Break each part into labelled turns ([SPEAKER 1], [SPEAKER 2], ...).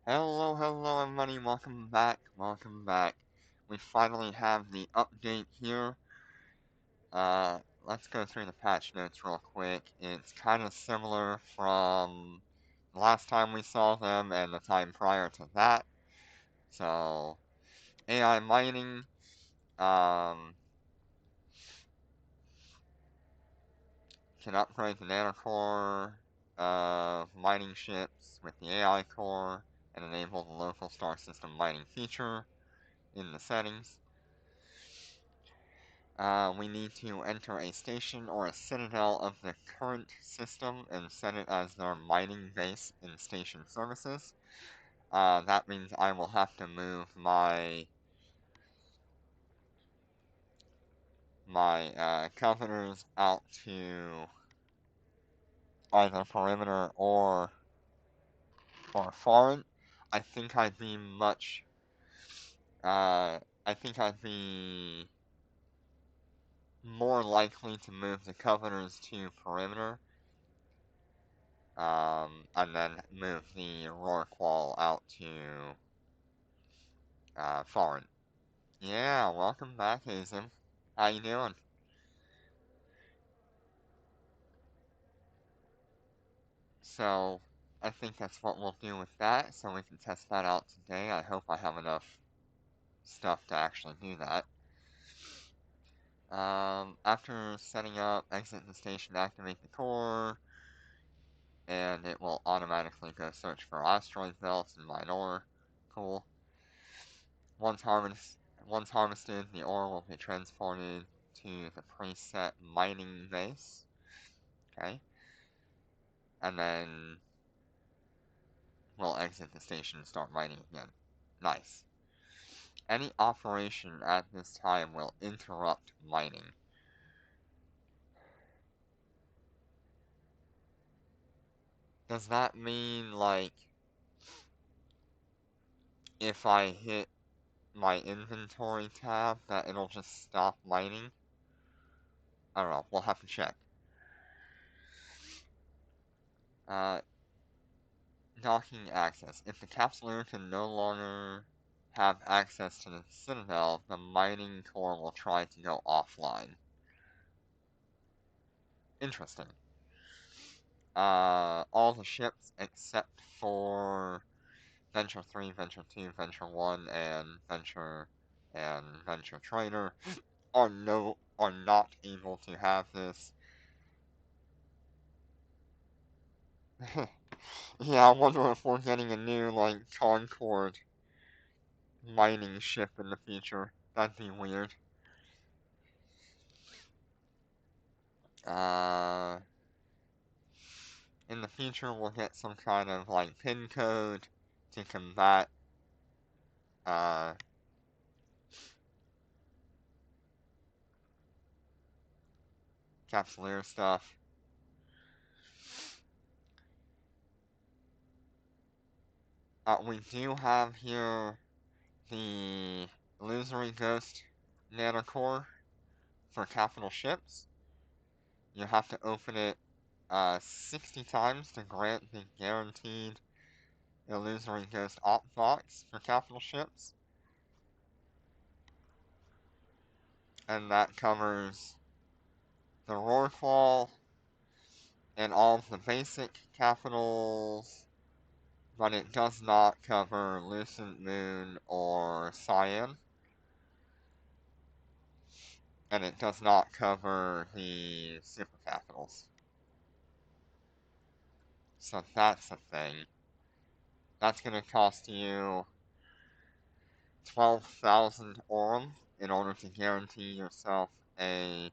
[SPEAKER 1] Hello, hello everybody, welcome back. We finally have the update here. Let's go through the patch notes real quick. It's kind of similar from the last time we saw them and the time prior to that. So, AI mining, um, can upgrade the nanocore, mining ships with the AI core and enable the local star system mining feature in the settings. We need to enter a station or a citadel of the current system and set it as their mining base in station services. That means I will have to move my Covetors out to either perimeter or foreign. I think I'd be much. I think I'd be more likely to move the Covetors to perimeter, and then move the Rorqual out to foreign. Yeah, welcome back, Hazen. How you doing? So, I think that's what we'll do with that, so we can test that out today. I hope I have enough stuff to actually do that. After setting up, exit the station, activate the core, and it will automatically go search for asteroid belts and mine ore. Cool. Once harvest, once harvested, the ore will be transported to the preset mining base. Okay. And then we'll exit the station and start mining again. Nice. Any operation at this time will interrupt mining. Does that mean, like, if I hit my inventory tab, that it'll just stop mining? I don't know. We'll have to check. Uh, Docking access. If the Capsuleer can no longer have access to the Citadel, the mining core will try to go offline. Interesting. All the ships except for Venture 3, Venture 2, Venture 1, and Venture Trader are not able to have this. Yeah, I wonder if we're getting a new, like, Concord mining ship in the future. That'd be weird. Uh, in the future, we'll get some kind of, like, pin code to combat, uh, Capsuleer stuff. We do have here the Illusionary Ghost Nanocore for capital ships. You have to open it 60 times to grant the guaranteed Illusionary Ghost op box for capital ships. And that covers the Roarfall and all of the basic capitals, but it does not cover Lucent Moon or Cyan. And it does not cover the super capitals. So that's a thing. That's going to cost you 12,000 Aurum in order to guarantee yourself a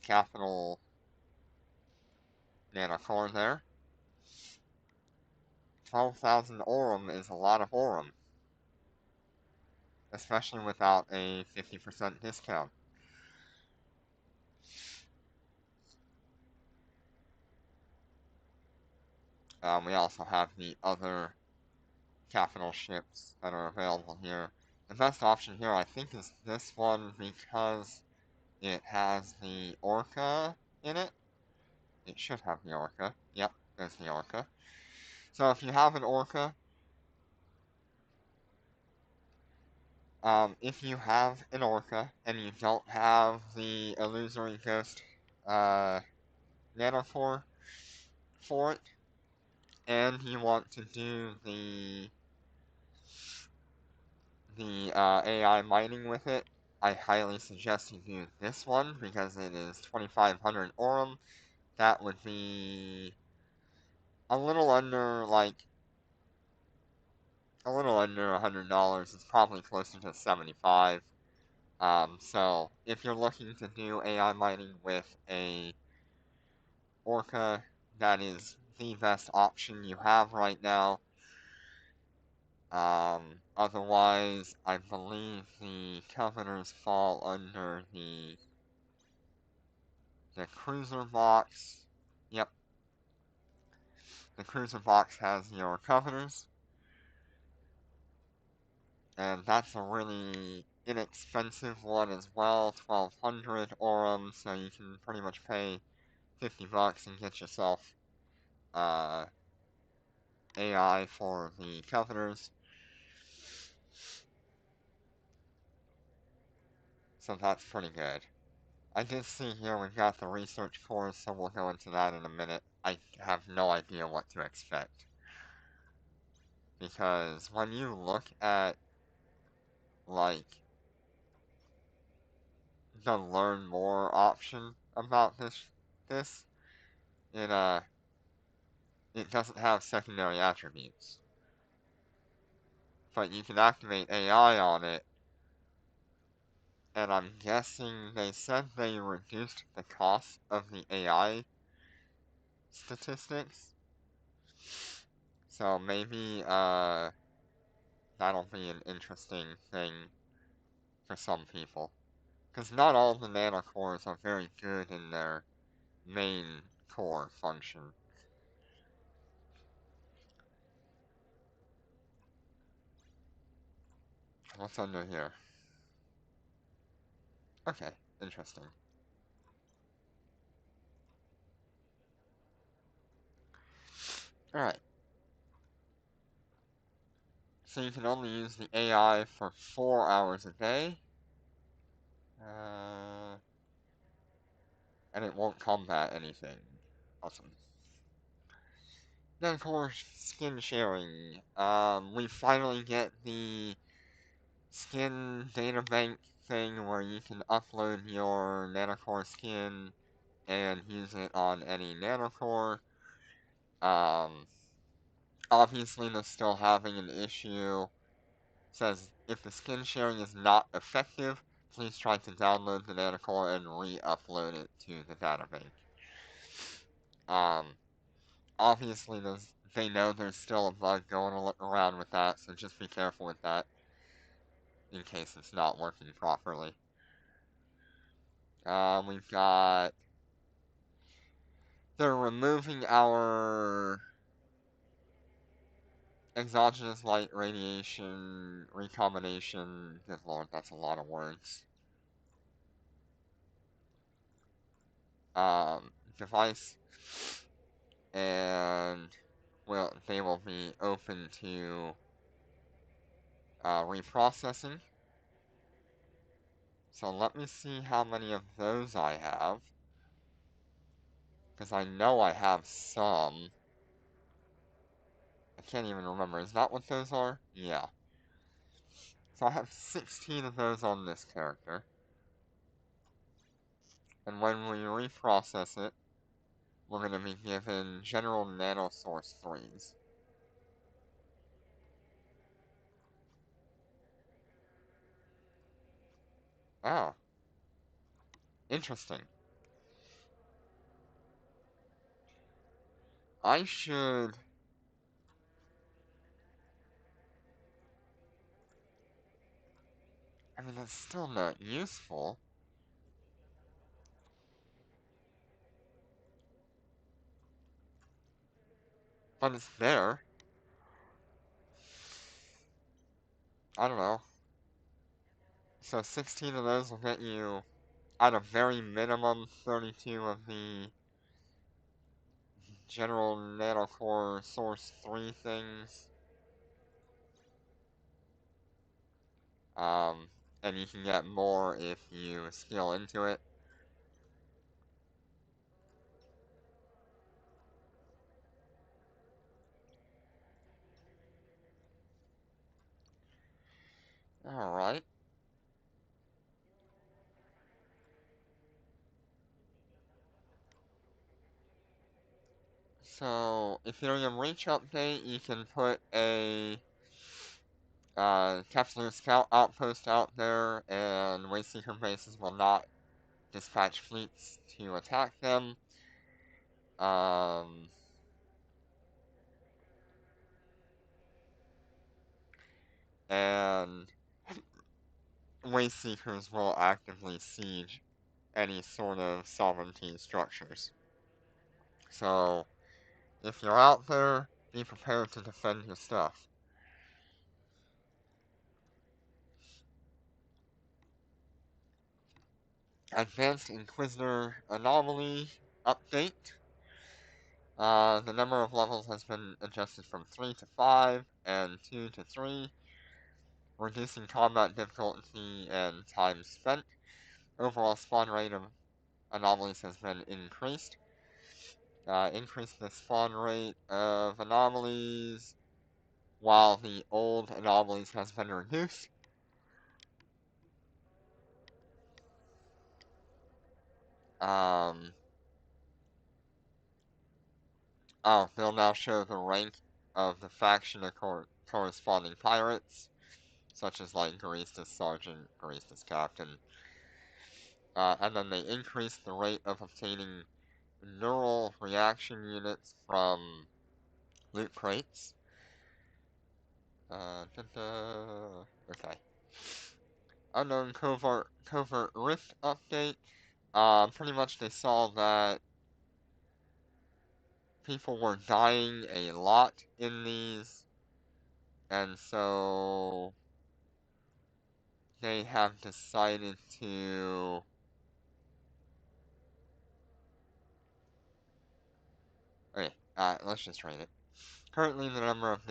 [SPEAKER 1] capital nanocore there. 12,000 Aurum is a lot of Aurum, especially without a 50% discount. We also have the other capital ships that are available here. The best option here, I think, is this one because it has the Orca in it. It should have the Orca. Yep, there's the Orca. So if you have an orca, if you have an orca and you don't have the illusory ghost uh, nanocore for it, and you want to do the AI mining with it, I highly suggest you do this one because it is 2,500 Aurum. That would be a little under $100. It's probably closer to 75. So if you're looking to do AI mining with a Orca, that is the best option you have right now. Otherwise, I believe the Covetors fall under the cruiser box. Yep, the cruiser box has your Covetors, and that's a really inexpensive one as well, 1,200 Aurum, so you can pretty much pay $50 and get yourself uh, AI for the Covetors. So that's pretty good. I did see here we've got the research course, so we'll go into that in a minute. I have no idea what to expect. Because when you look at, like, the learn more option about this, it, it doesn't have secondary attributes. But you can activate AI on it, and I'm guessing they said they reduced the cost of the AI statistics. So maybe, that'll be an interesting thing for some people. Because not all the nanocores are very good in their main core function. What's under here? Okay, interesting. Alright, so you can only use the AI for 4 hours a day. And it won't combat anything. Awesome. Then of course, skin sharing. We finally get the skin data bank thing where you can upload your nanocore skin and use it on any nanocore. Um, Obviously, they're still having an issue. It says if the skin sharing is not effective, please try to download the nanocore and re-upload it to the database. Um, Obviously, they know there's still a bug going around with that, so just be careful with that in case it's not working properly. We've got they're removing our exogenous light radiation recombination. Good lord, that's a lot of words. Device, and well, they will be open to reprocessing. So let me see how many of those I have, because I know I have some. I can't even remember. Is that what those are? Yeah. So I have 16 of those on this character. And when we reprocess it, we're going to be given general nanosource 3s. Oh, interesting. I should... I mean, that's still not useful. But it's there. I don't know. So 16 of those will get you, at a very minimum, 32 of the general nanocore source 3 things. And you can get more if you skill into it. Alright. So, Ethereum Reach update, you can put a Capsule Scout outpost out there, and Wayseeker bases will not dispatch fleets to attack them. And Wayseekers will actively siege any sort of sovereignty structures. So, if you're out there, be prepared to defend your stuff. Advanced Inquisitor Anomaly update. The number of levels has been adjusted from 3 to 5 and 2 to 3, reducing combat difficulty and time spent. Overall spawn rate of anomalies has been increased. Increased the spawn rate of anomalies while the old anomalies has been reduced. They'll now show the rank of the faction of corresponding pirates, such as like Garistas Sergeant, Garistas Captain. And then they increased the rate of obtaining neural reaction units from loot crates. Okay. Unknown Covert Rift update. Pretty much they saw that people were dying a lot in these, and so they have decided to okay, let's just rate it. Currently, the number of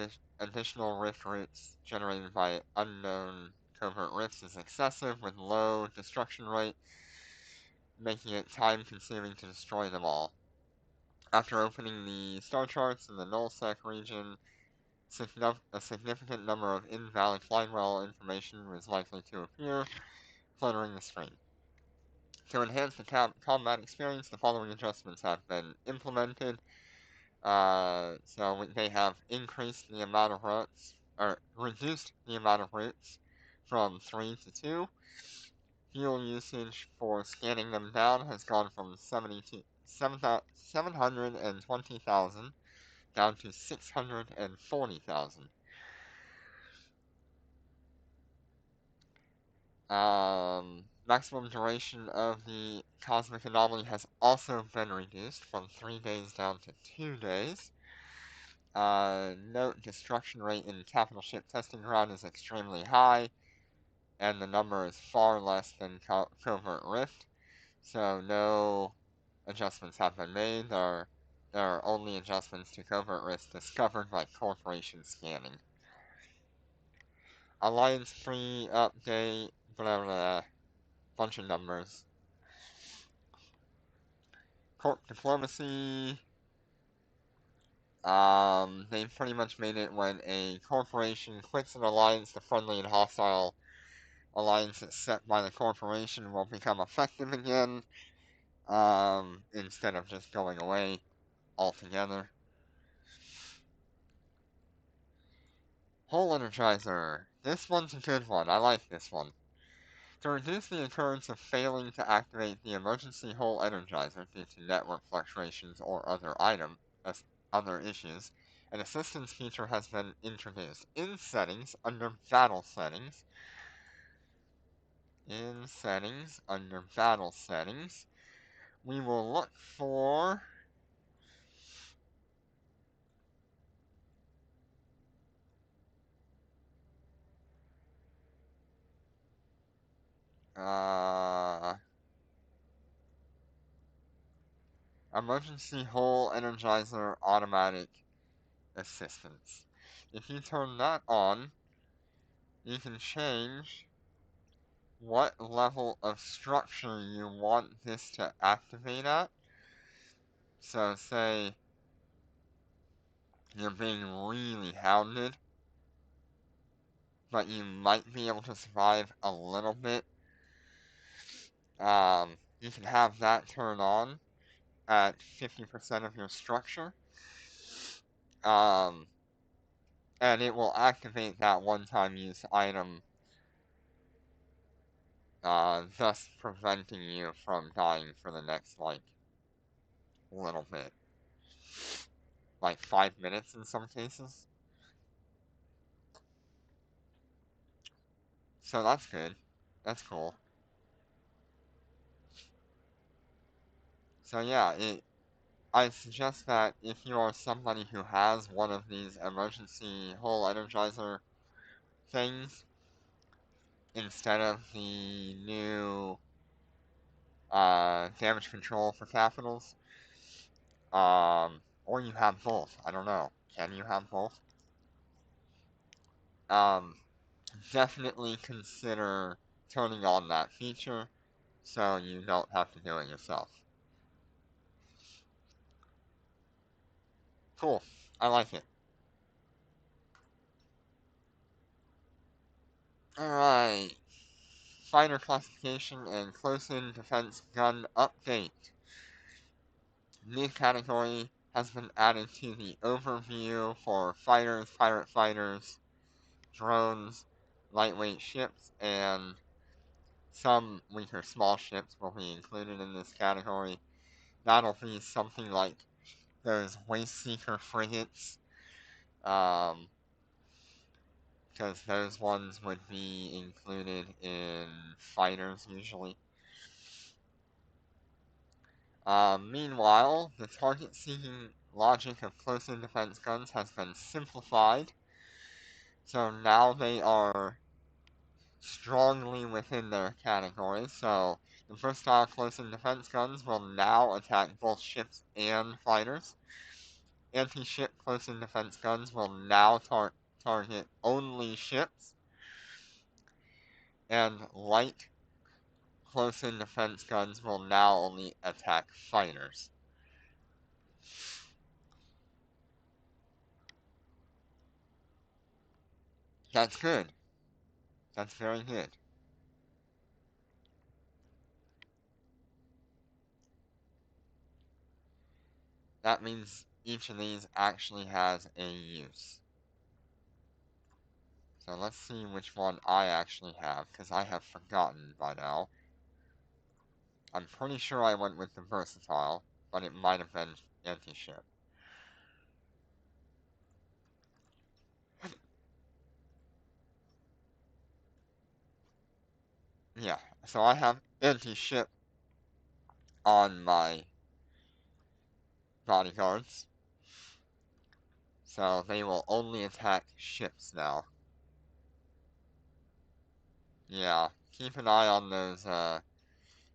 [SPEAKER 1] additional rift routes generated by unknown covert rifts is excessive, with low destruction rate, making it time-consuming to destroy them all. After opening the star charts in the nullsec region, a significant number of invalid flying well information was likely to appear, cluttering the screen. To enhance the combat experience, the following adjustments have been implemented. So they have increased the amount of routes, or reduced the amount of routes from 3 to 2. Fuel usage for scanning them down has gone from 720,000 down to 640,000. Maximum duration of the cosmic anomaly has also been reduced from 3 days down to 2 days. Note destruction rate in capital ship testing ground is extremely high, and the number is far less than Covert Rift, so no adjustments have been made. There are only adjustments to Covert Rift discovered by corporation scanning. Alliance 3 update, blah blah, bunch of numbers. Corp diplomacy, they pretty much made it when a corporation quits an alliance, the friendly and hostile alliances set by the corporation will become effective again, instead of just going away altogether. Whole Energizer. This one's a good one. I like this one. To reduce the occurrence of failing to activate the emergency Whole Energizer due to network fluctuations or other issues, an assistance feature has been introduced. In settings, under battle settings, we will look for Emergency Whole Energizer Automatic Assistance. If you turn that on, you can change what level of structure you want this to activate at. So say you're being really hounded, but you might be able to survive a little bit. You can have that turn on at 50% of your structure. And it will activate that one-time use item, thus preventing you from dying for the next, little bit. 5 minutes in some cases. So that's good. That's cool. So yeah, I suggest that if you are somebody who has one of these emergency whole energizer things, instead of the new damage control for capitals, or you have both. I don't know. Can you have both? Um, Definitely consider turning on that feature so you don't have to do it yourself. Cool. I like it. Alright. Fighter classification and close-in defense gun update. New category has been added to the overview for fighters, pirate fighters, drones, lightweight ships, and some weaker small ships will be included in this category. That'll be something like those waste seeker frigates, because those ones would be included in fighters usually. Meanwhile, the target-seeking logic of close-in defense guns has been simplified, so now they are strongly within their category. So the versatile close-in defense guns will now attack both ships and fighters. Anti-ship close-in defense guns will now target only ships, and light close-in defense guns will now only attack fighters. That's good. That's very good. That means each of these actually has a use. So let's see which one I actually have, because I have forgotten by now. I'm pretty sure I went with the versatile, but it might have been anti-ship. Yeah, so I have anti-ship on my bodyguards. So they will only attack ships now. Yeah, keep an eye on those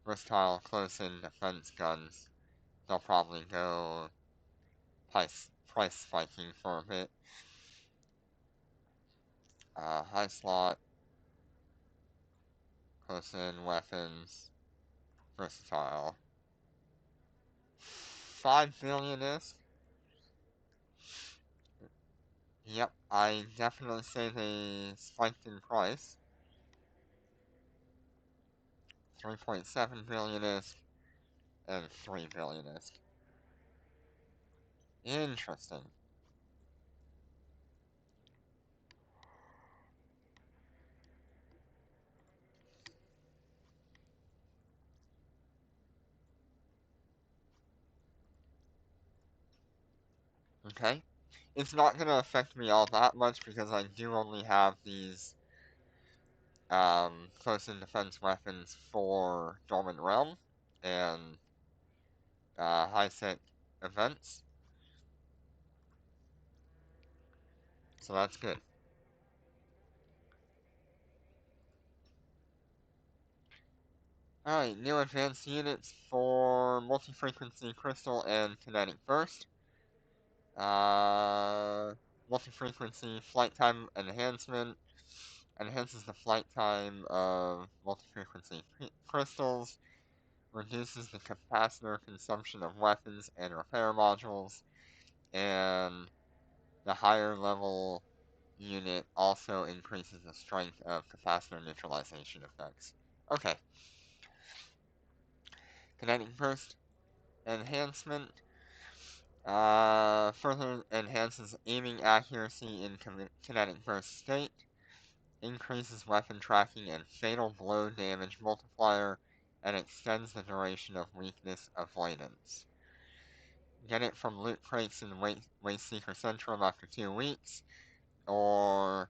[SPEAKER 1] versatile close-in defense guns. They'll probably go price spiking for a bit. High slot, close-in weapons, versatile. 5 billion is? Yep, I definitely say they spiked in price. 3.7 billion is, and 3 billion is. Interesting. Okay. It's not going to affect me all that much because I do only have these close-in defense weapons for Dormant Realm and high-sec events. So that's good. Alright, new advanced units for multi-frequency crystal and kinetic burst. Multi-frequency flight time enhancement enhances the flight time of multi-frequency crystals, reduces the capacitor consumption of weapons and repair modules, and the higher level unit also increases the strength of capacitor neutralization effects. Okay. Kinetic burst enhancement further enhances aiming accuracy in kinetic burst state, increases weapon tracking and fatal blow damage multiplier, and extends the duration of weakness avoidance. Get it from loot crates in Waste Seeker Centrum after 2 weeks, or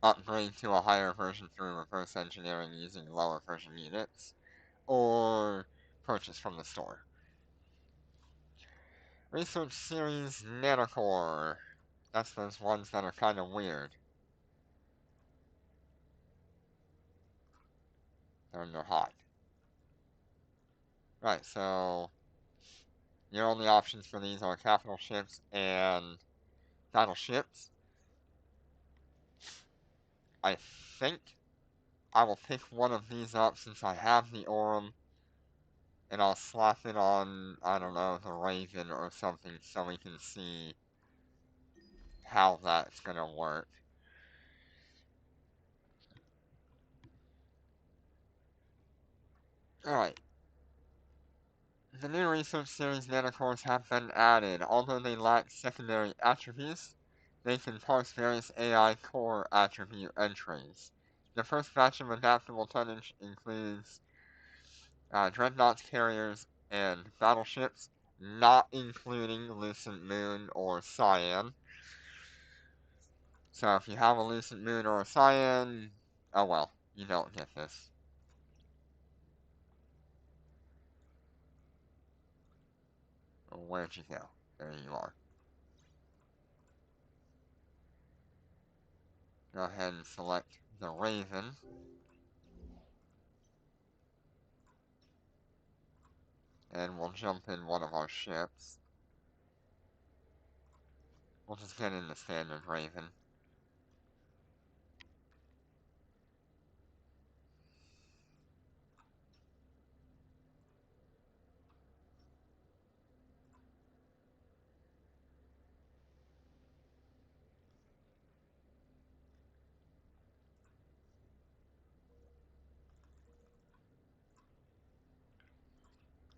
[SPEAKER 1] upgrade to a higher version through reverse engineering using lower version units, or purchase from the store. Research Series Nanocore. That's those ones that are kind of weird. They're hot. Right, so your only options for these are capital ships and battleships. I think I will pick one of these up since I have the Aurum, and I'll slap it on, I don't know, the Raven or something so we can see how that's gonna work. Alright. The new research series nanocores have been added. Although they lack secondary attributes, they can parse various AI core attribute entries. The first batch of adaptable tonnage includes dreadnoughts, carriers, and battleships, not including Lucent Moon or Cyan. So if you have a Lucent Moon or a Cyan, oh well, you don't get this. Where'd you go? There you are. Go ahead and select the Raven. And we'll jump in one of our ships. We'll just get in the standard Raven.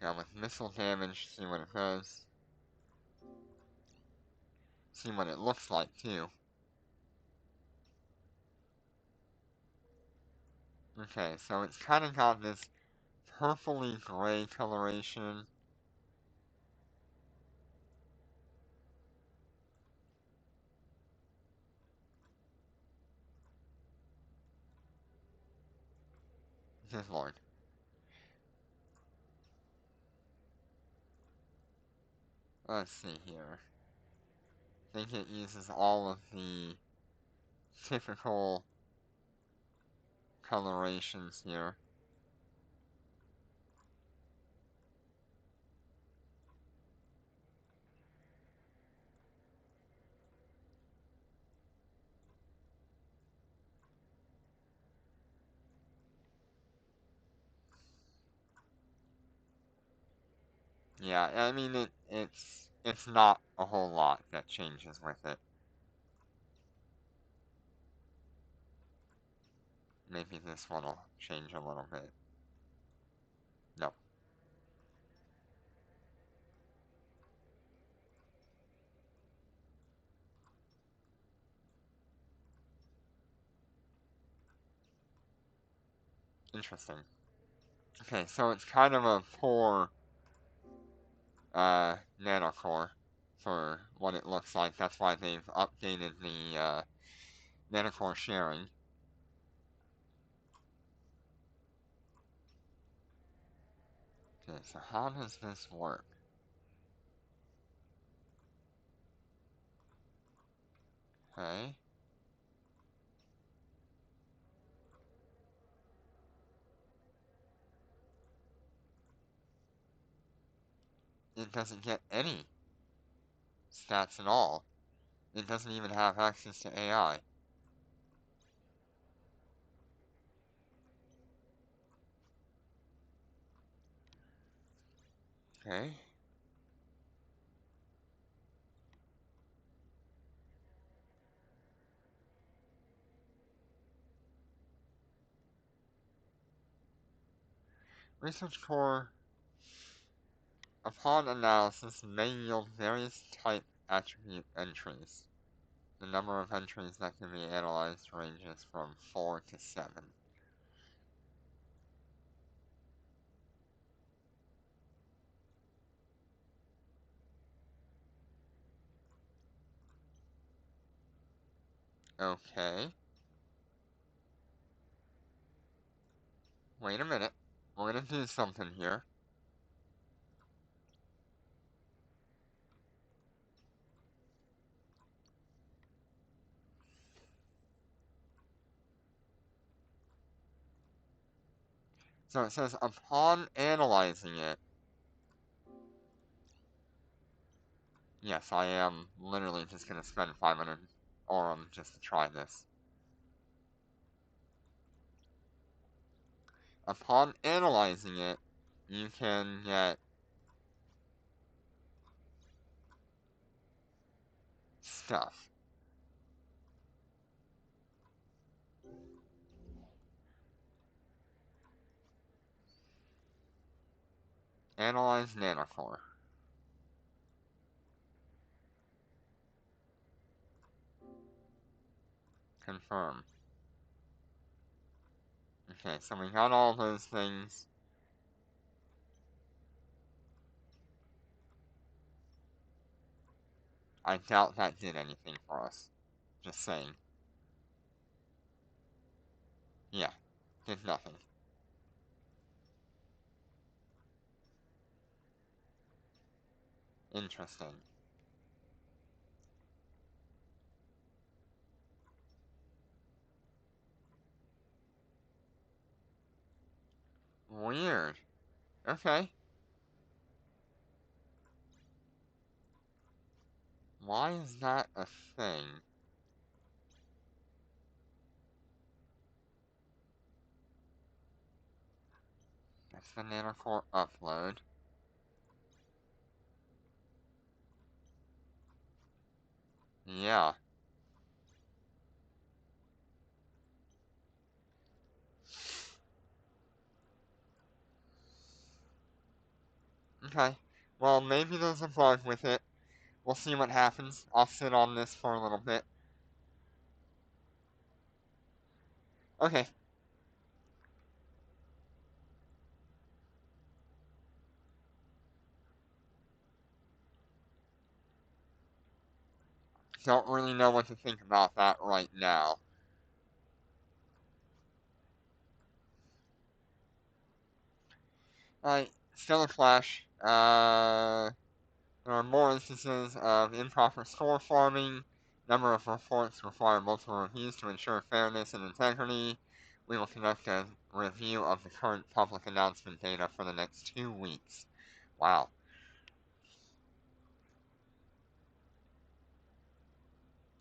[SPEAKER 1] Now with missile damage, see what it does. See what it looks like too. Okay, so it's kind of got this purpley gray coloration. Good lord. Let's see here. I think it uses all of the typical colorations here. Yeah, I mean it's not a whole lot that changes with it. Maybe this one will change a little bit. No. Interesting. Okay, so it's kind of a poor nanocore for what it looks like. That's why they've updated the nanocore sharing. Okay, so how does this work? Okay. it doesn't get any stats at all. It doesn't even have access to AI. Okay. Research core, upon analysis, may yield various type attribute entries. The number of entries that can be analyzed ranges from 4 to 7. Okay. Wait a minute. We're gonna do something here. So it says, upon analyzing it, yes, I am literally just gonna spend 500 Aurum just to try this. Upon analyzing it, you can get stuff. Analyze nanocore. Confirm. Okay, so we got all those things. I doubt that did anything for us. Just saying. Yeah, did nothing. Interesting. Weird. Okay. Why is that a thing? That's the nanocore upload. Yeah. Okay. Well, maybe there's a bug with it. We'll see what happens. I'll sit on this for a little bit. Okay. Don't really know what to think about that right now. Alright, still a clash. There are more instances of improper score farming. Number of reports require multiple reviews to ensure fairness and integrity. We will conduct a review of the current public announcement data for the next 2 weeks. Wow.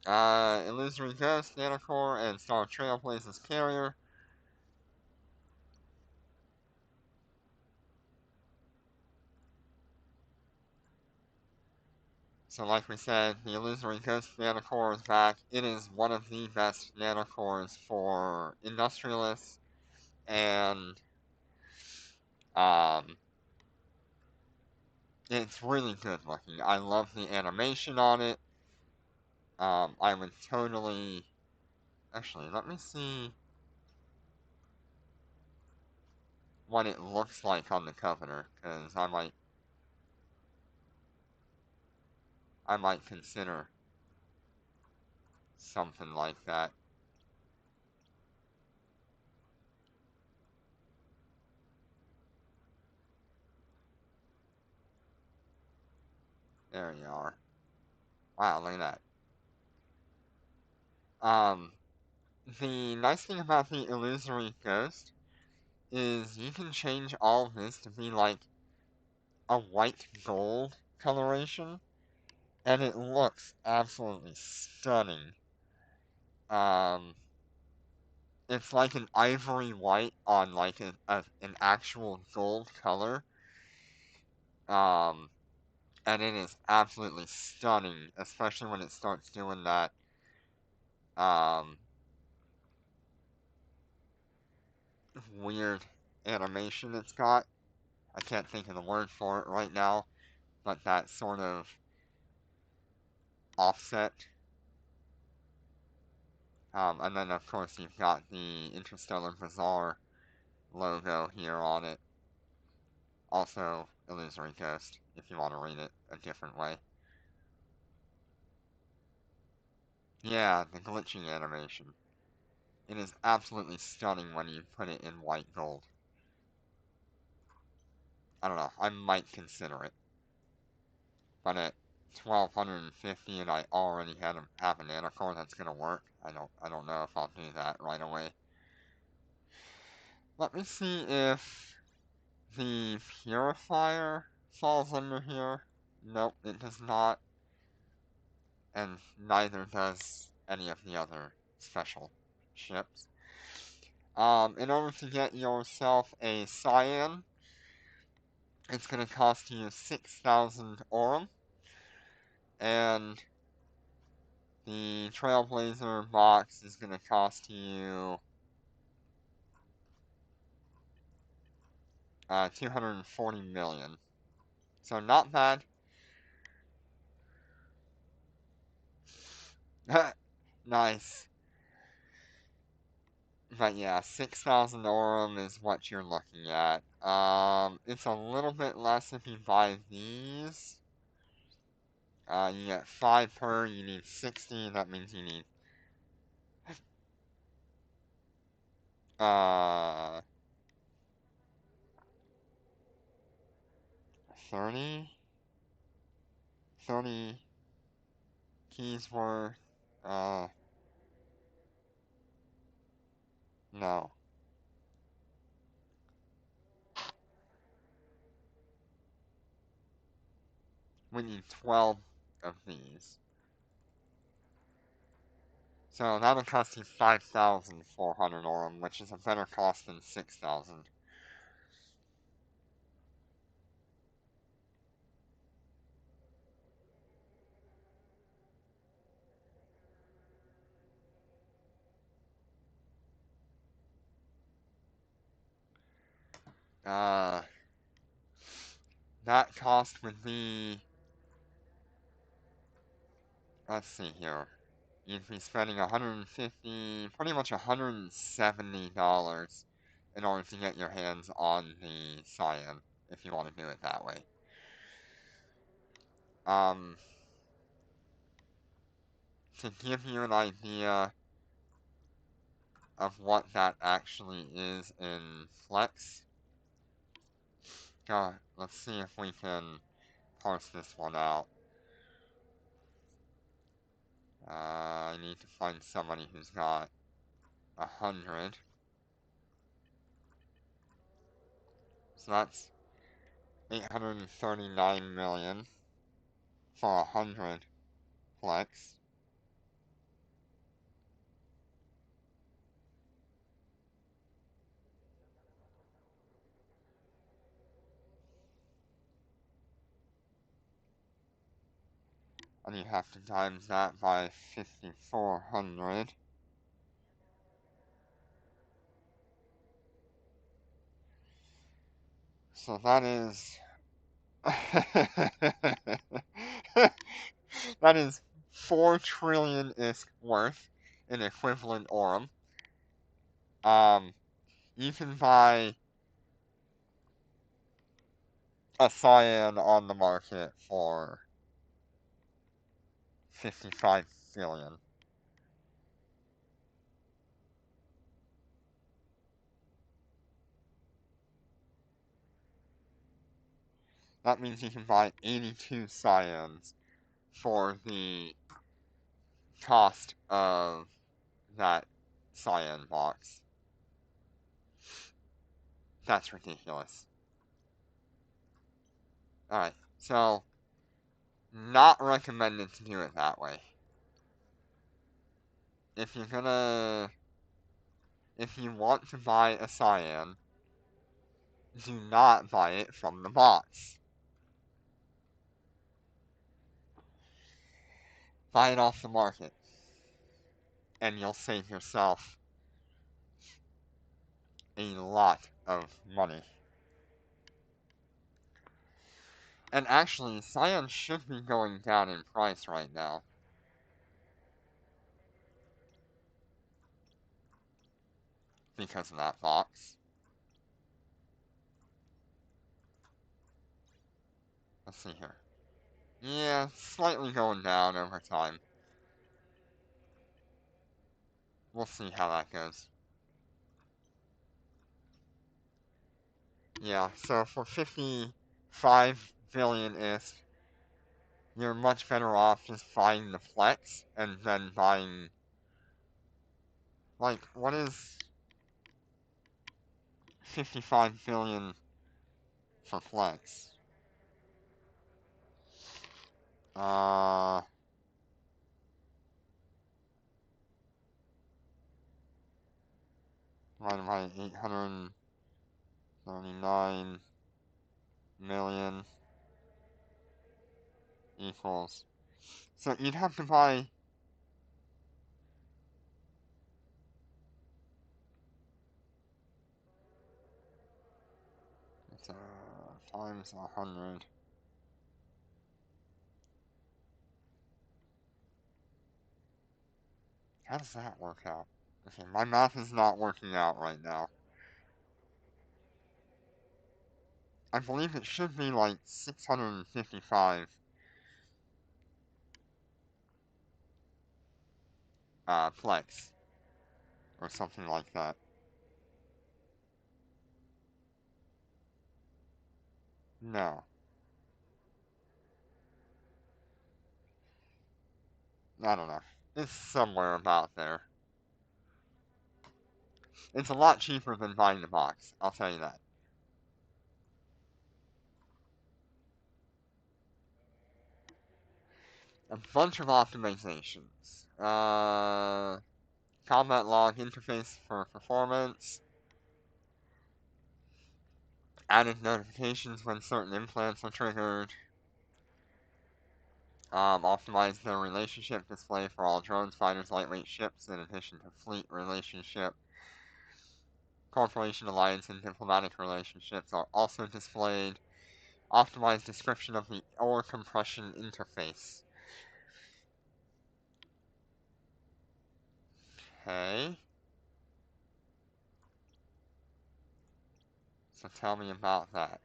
[SPEAKER 1] Illusionary Ghost, Nanocore, and Star Trailblazers Carrier. So like we said, the Illusionary Ghost Nanocore is back. It is one of the best nanocores for industrialists, and um, it's really good looking. I love the animation on it. I would totally... Actually, let me see what it looks like on the Covetor, because I might consider something like that. There you are. Wow, look at that. The nice thing about the Illusory Ghost is you can change all of this to be like a white gold coloration, and it looks absolutely stunning. Um, it's like an ivory white on like an actual gold color. Um, and it is absolutely stunning, especially when it starts doing that um, weird animation it's got. I can't think of the word for it right now, but that sort of offset. And then, of course, you've got the Interstellar Bazaar logo here on it. Also, Illusionary Ghost, if you want to read it a different way. Yeah, the glitching animation. It is absolutely stunning when you put it in white gold. I don't know, I might consider it. But at 1250 and I already have a nanocore that's gonna work, I don't know if I'll do that right away. Let me see if the purifier falls under here. Nope, it does not, and neither does any of the other special ships. In order to get yourself a cyan, it's going to cost you 6,000 Aurum, and the Trailblazer box is going to cost you 240 million. So not bad. Nice. But yeah, 6,000 Aurum is what you're looking at. It's a little bit less if you buy these. You get 5 per, you need 60, that means you need, uh, 30? 30 keys worth, uh, no. We need 12 of these. So that'll cost you 5,400 Aurum, which is a better cost than 6,000. Uh, that cost would be, let's see here. You'd be spending 150, pretty much $170 in order to get your hands on the cyan, if you want to do it that way. Um, to give you an idea of what that actually is in flex, let's see if we can parse this one out. I need to find somebody who's got 100. So that's 839 million for 100 flex. And you have to times that by 5,400. So that is that is 4 trillion isk worth in equivalent Aurum. Um, you can buy a cyan on the market for 55 billion. That means you can buy 82 cyans for the cost of that cyan box. That's ridiculous. Alright, so, not recommended to do it that way. If you're gonna... If you want to buy a cyan, do not buy it from the box. Buy it off the market, and you'll save yourself a lot of money. And actually, cyan should be going down in price right now. Because of that box. Let's see here. Yeah, slightly going down over time. We'll see how that goes. Yeah, so for 55 billion-ish, you're much better off just buying the Flex and then buying... Like, what is 55 billion for Flex? Uh... Divided by 839 million equals... So you'd have to buy... It's, times 100. How does that work out? Okay, my math is not working out right now. I believe it should be like 655 plex or something like that. No, I don't know. It's somewhere about there. It's a lot cheaper than buying the box, I'll tell you that. A bunch of optimizations. Combat log interface for performance. Added notifications when certain implants are triggered. Optimize the relationship display for all drones, fighters, lightweight ships, in addition to fleet relationship. Corporation, alliance, and diplomatic relationships are also displayed. Optimized description of the ore compression interface. Okay. So tell me about that.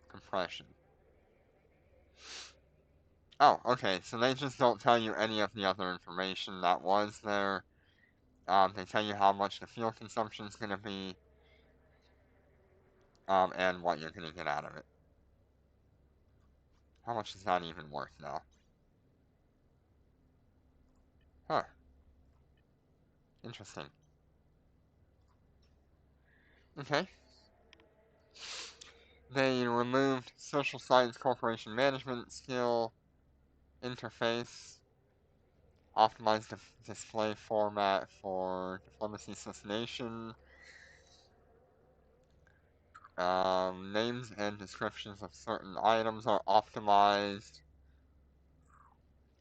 [SPEAKER 1] Compression. Oh, okay, so they just don't tell you any of the other information that was there. They tell you how much the fuel consumption is going to be, and what you're going to get out of it. How much is that even worth now? Huh. Interesting. Okay. They removed Social Science Corporation Management Skill interface, optimized the display format for diplomacy assassination, names and descriptions of certain items are optimized.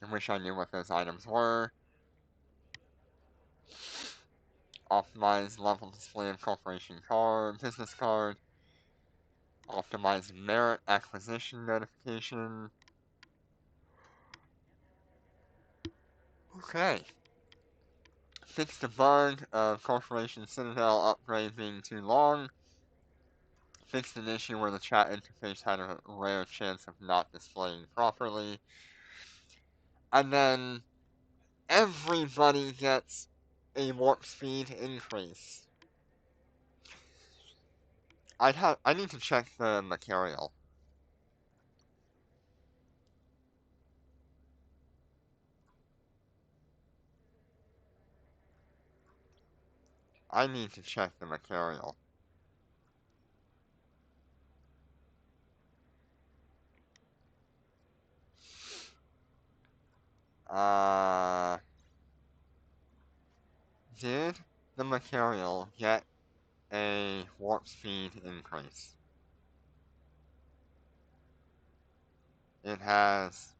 [SPEAKER 1] I wish I knew what those items were. Optimized level display of corporation card, business card. Optimized merit acquisition notification. Okay. Fixed the bug of Corporation Citadel upgrade being too long. Fixed an issue where the chat interface had a rare chance of not displaying properly. And then everybody gets a warp speed increase. I need to check the material. I need to check the material. Uh, did the material get a warp speed increase? It has.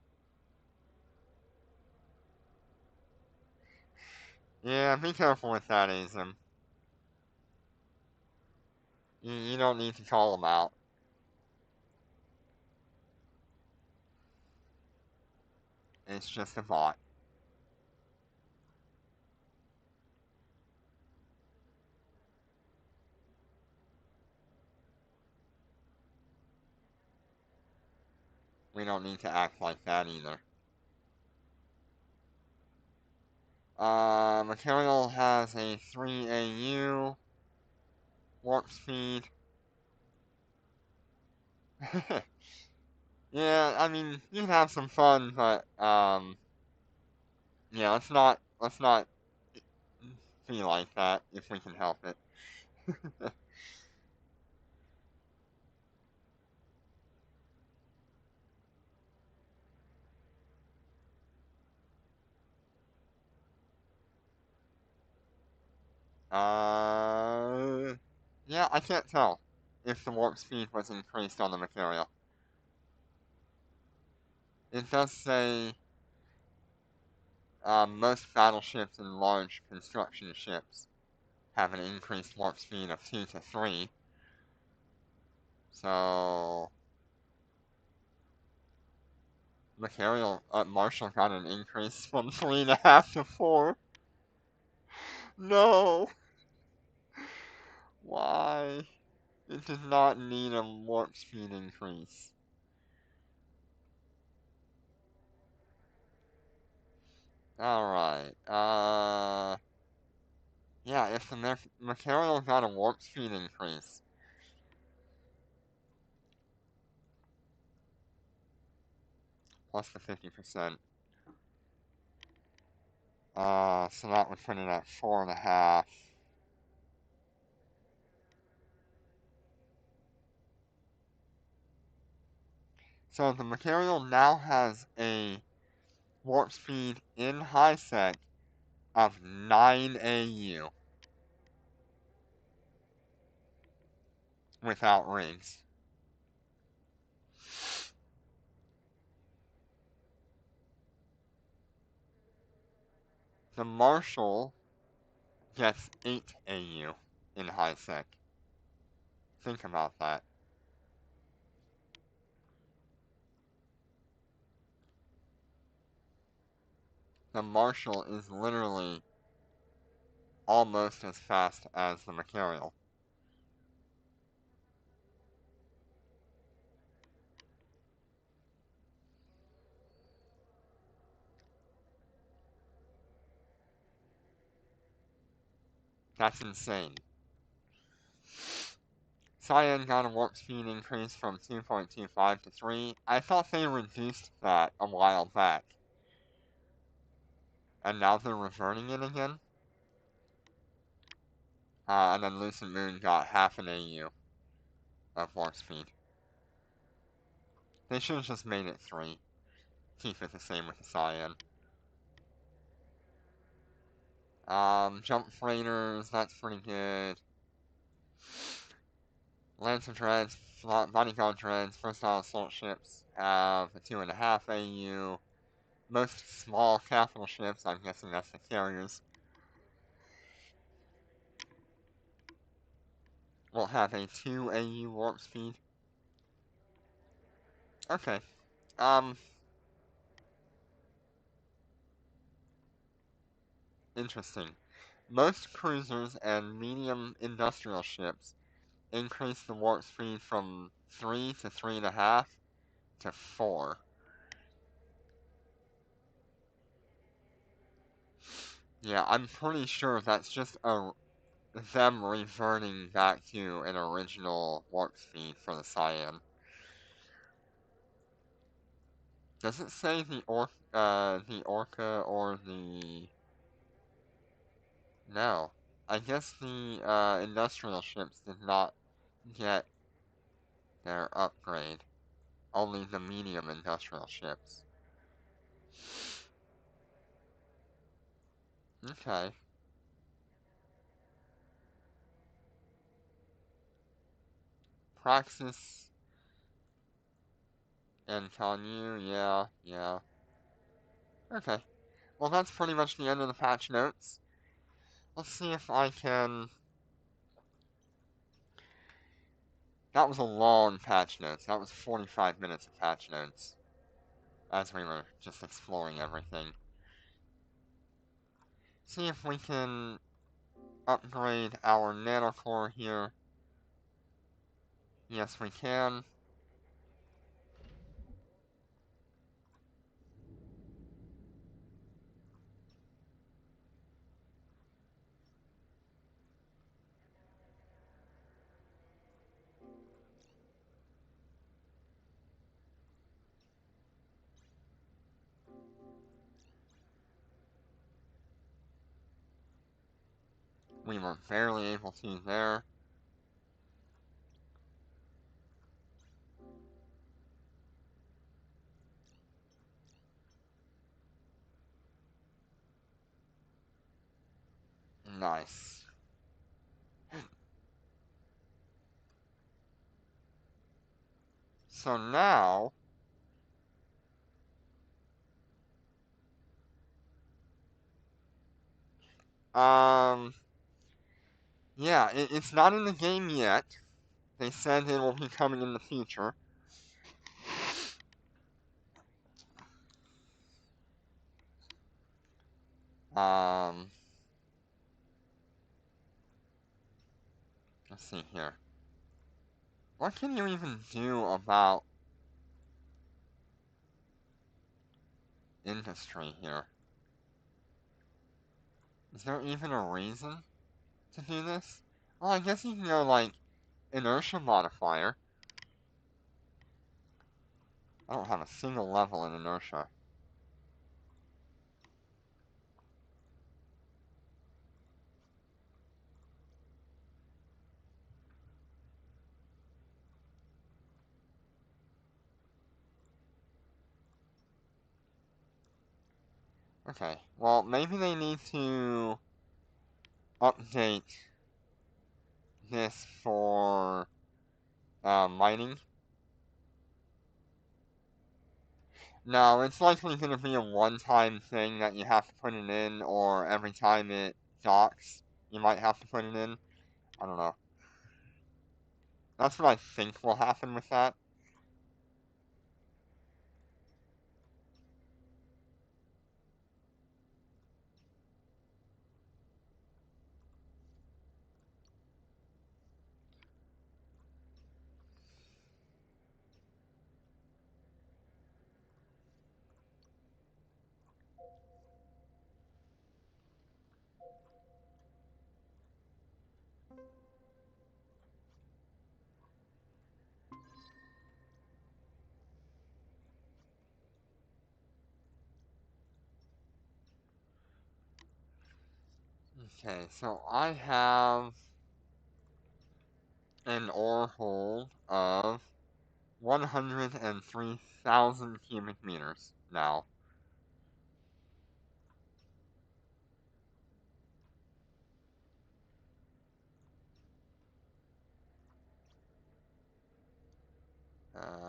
[SPEAKER 1] Yeah, be careful with that, Azim. You don't need to call them out. It's just a bot. We don't need to act like that either. Material has a 3 AU warp speed. Yeah, I mean, you can have some fun, but, yeah, let's not be like that if we can help it. Uh, yeah, I can't tell if the warp speed was increased on the material. It does say, most battleships and large construction ships have an increased warp speed of 2 to 3. So, Marshall got an increase from 3.5 to 4. No! Why? It does not need a warp speed increase. Alright, yeah, if the material got a warp speed increase, plus the 50%, so that would put it at 4.5. So the material now has a warp speed in high sec of 9 AU without rings. The Marshall gets 8 AU in high sec. Think about that. The Marshall is literally almost as fast as the material. That's insane. Cyan got a warp speed increase from 2.25 to 3. I thought they reduced that a while back. And now they're reverting it again? And then Lucid Moon got half an AU of warp speed. They should have just made it 3. Keep it the same with the Cyan. Jump freighters, that's pretty good. Lancer Dreads, Bodyguard Dreads, Versatile Assault Ships have a 2.5 AU. Most small capital ships, I'm guessing that's the carriers, will have a 2 AU warp speed. Okay. Um, Interesting. Most cruisers and medium industrial ships increase the warp speed from 3 to 3.5 to 4. Yeah, I'm pretty sure that's just them reverting back to an original warp speed for the Cyan. Does it say the Orca or the... No. I guess the, industrial ships did not get their upgrade. Only the medium industrial ships. Okay. Praxis and Kanyu, yeah, yeah. Okay. Well, that's pretty much the end of the patch notes. Let's see if I can... That was a long patch notes. That was 45 minutes of patch notes as we were just exploring everything. See if we can upgrade our nanocore here. Yes, we can. We were barely able to there. Nice. So now, um, yeah, it's not in the game yet. They said it will be coming in the future. Um, let's see here. What can you even do about industry here? Is there even a reason to do this? Well, I guess you can go like inertia modifier. I don't have a single level in inertia. Okay, well, maybe they need to update this for mining. No, it's likely going to be a one-time thing that you have to put it in, or every time it docks, you might have to put it in. I don't know. That's what I think will happen with that. Okay, so I have an ore hold of 103,000 cubic meters now.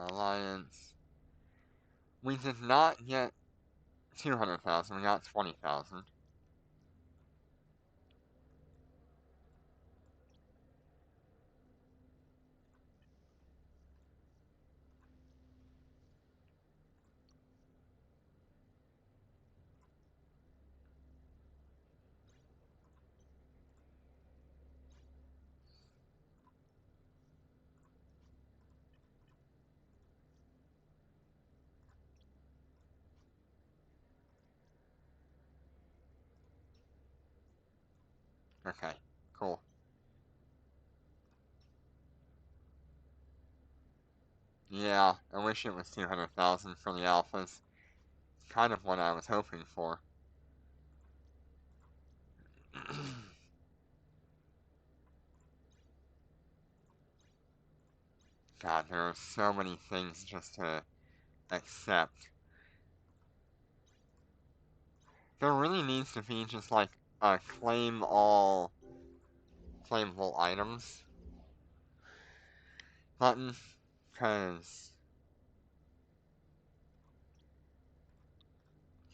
[SPEAKER 1] Alliance. We did not get 200,000, we got 20,000. Okay, cool. Yeah, I wish it was 200,000 for the alphas. Kind of what I was hoping for. God, there are so many things just to accept. There really needs to be just like claim all claimable items button, because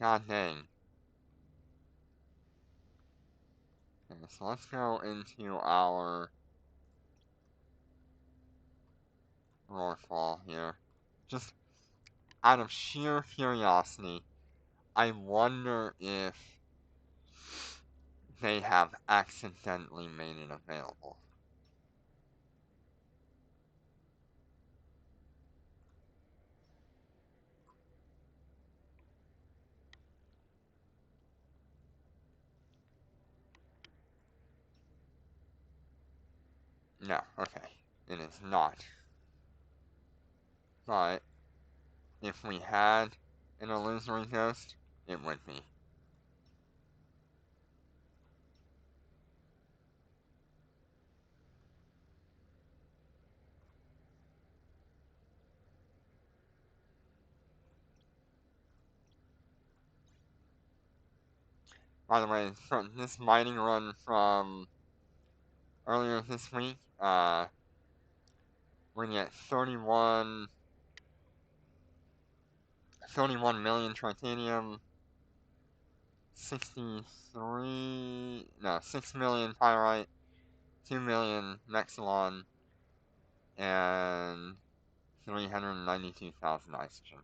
[SPEAKER 1] god dang. Okay, so let's go into our roarfall here. Just out of sheer curiosity, I wonder if they have accidentally made it available. No, okay. It is not. But if we had an illusory ghost, it would be. By the way, from this mining run from earlier this week, we're gonna get 31 million titanium, 6 million pyrite, 2 million Nexalon, and 392,000 oxygen.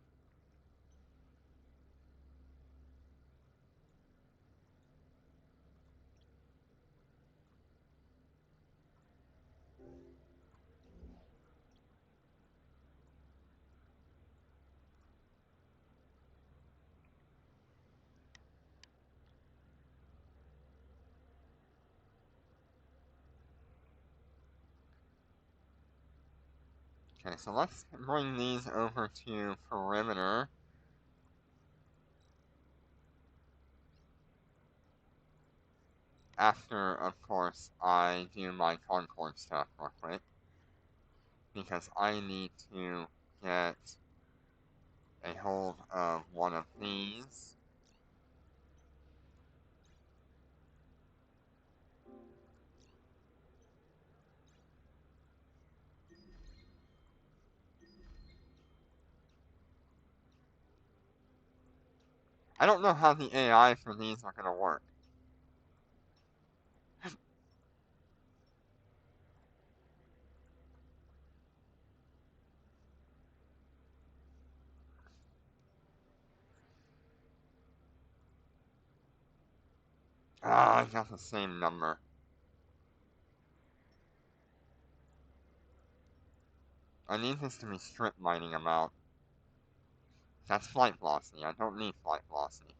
[SPEAKER 1] Okay, so let's bring these over to perimeter. After, of course, I do my Concord stuff real quick. Because I need to get a hold of one of these. I don't know how the AI for these are gonna work. Ah, I got the same number. I need this to be strip mining amount. That's flight velocity. I don't need flight velocity.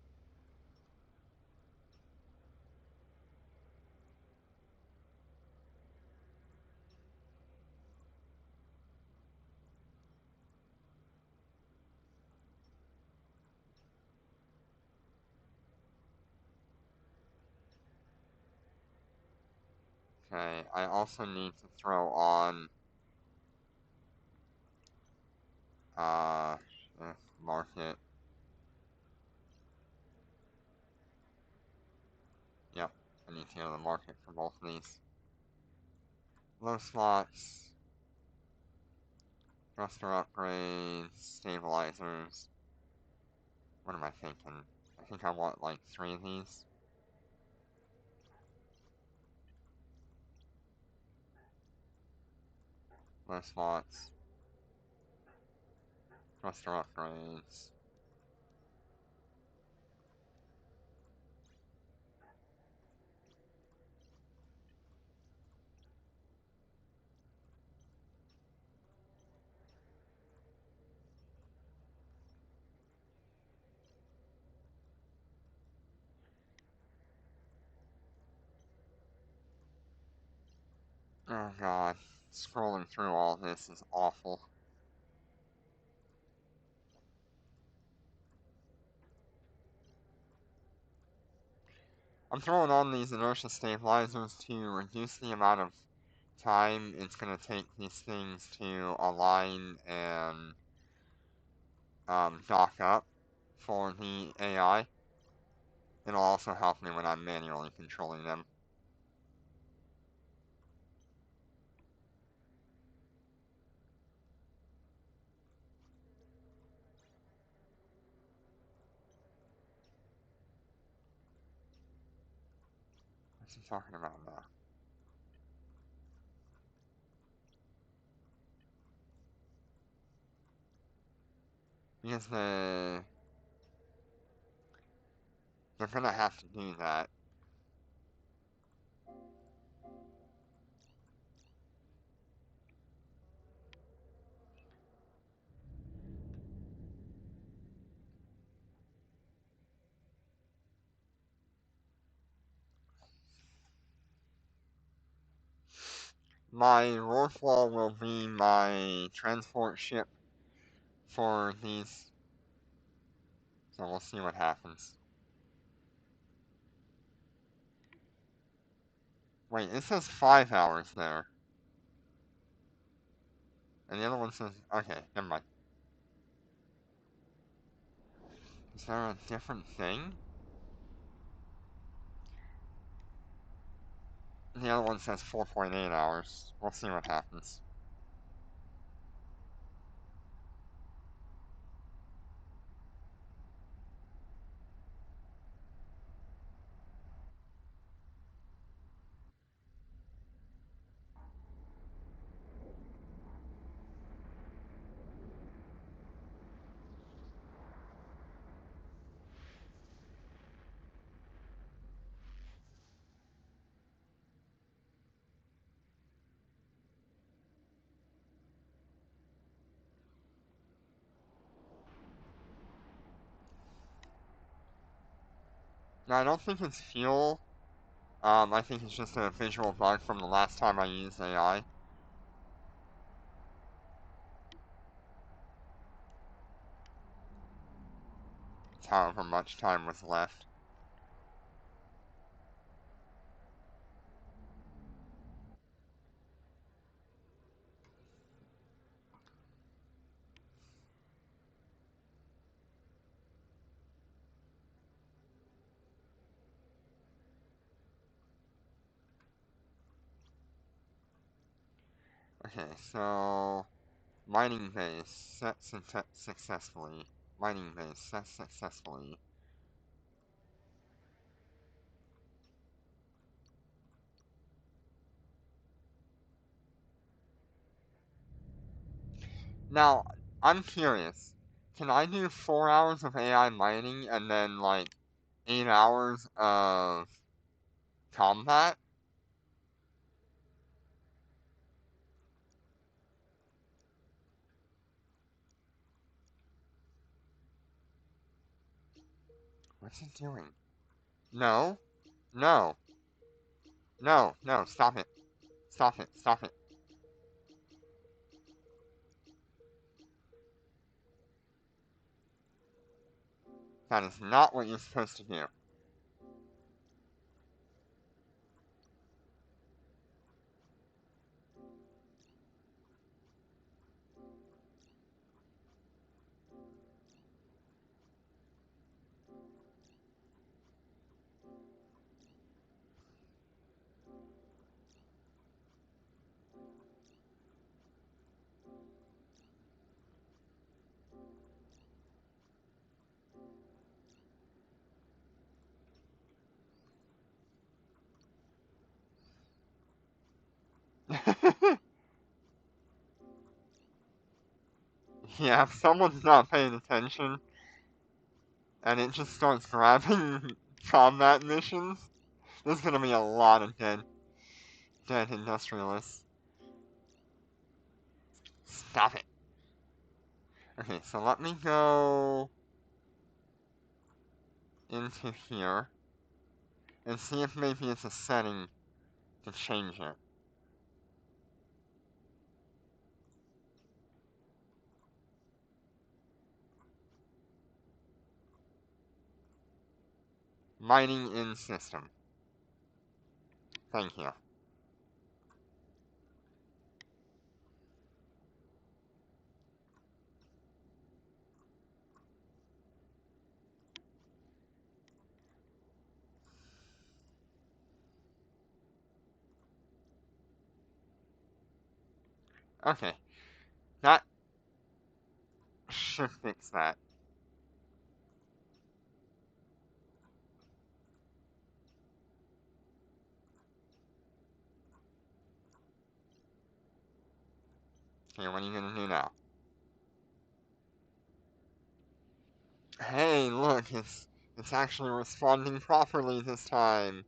[SPEAKER 1] Okay, I also need to throw on uh market. Yep, I need to go to the market for both of these. Low slots, thruster upgrades, stabilizers. What am I thinking? I think I want like 3 of these. Low slots, thruster upgrades. Oh god, scrolling through all this is awful. I'm throwing on these inertia stabilizers to reduce the amount of time it's going to take these things to align and dock up for the AI. It'll also help me when I'm manually controlling them. What's he talking about now? Because they're gonna have to do that. My Rorqual will be my transport ship for these, so we'll see what happens. Wait, it says 5 hours there. And the other one says, okay, never mind. Is there a different thing? The other one says 4.8 hours. We'll see what happens. No, I don't think it's fuel. I think it's just a visual bug from the last time I used AI. It's however much time was left. Okay, so mining base set successfully. Mining base set successfully. Now, I'm curious. Can I do 4 hours of AI mining and then like 8 hours of combat? What's it doing? No, no, no, stop it. Stop it, stop it. That is not what you're supposed to do. Yeah, if someone's not paying attention and it just starts grabbing combat missions, there's gonna be a lot of dead industrialists. Stop it. Okay, so let me go into here and see if maybe it's a setting to change it. Mining in system. Thank you. Okay, that should fix that. Okay, what are you gonna do now? Hey, look, it's actually responding properly this time.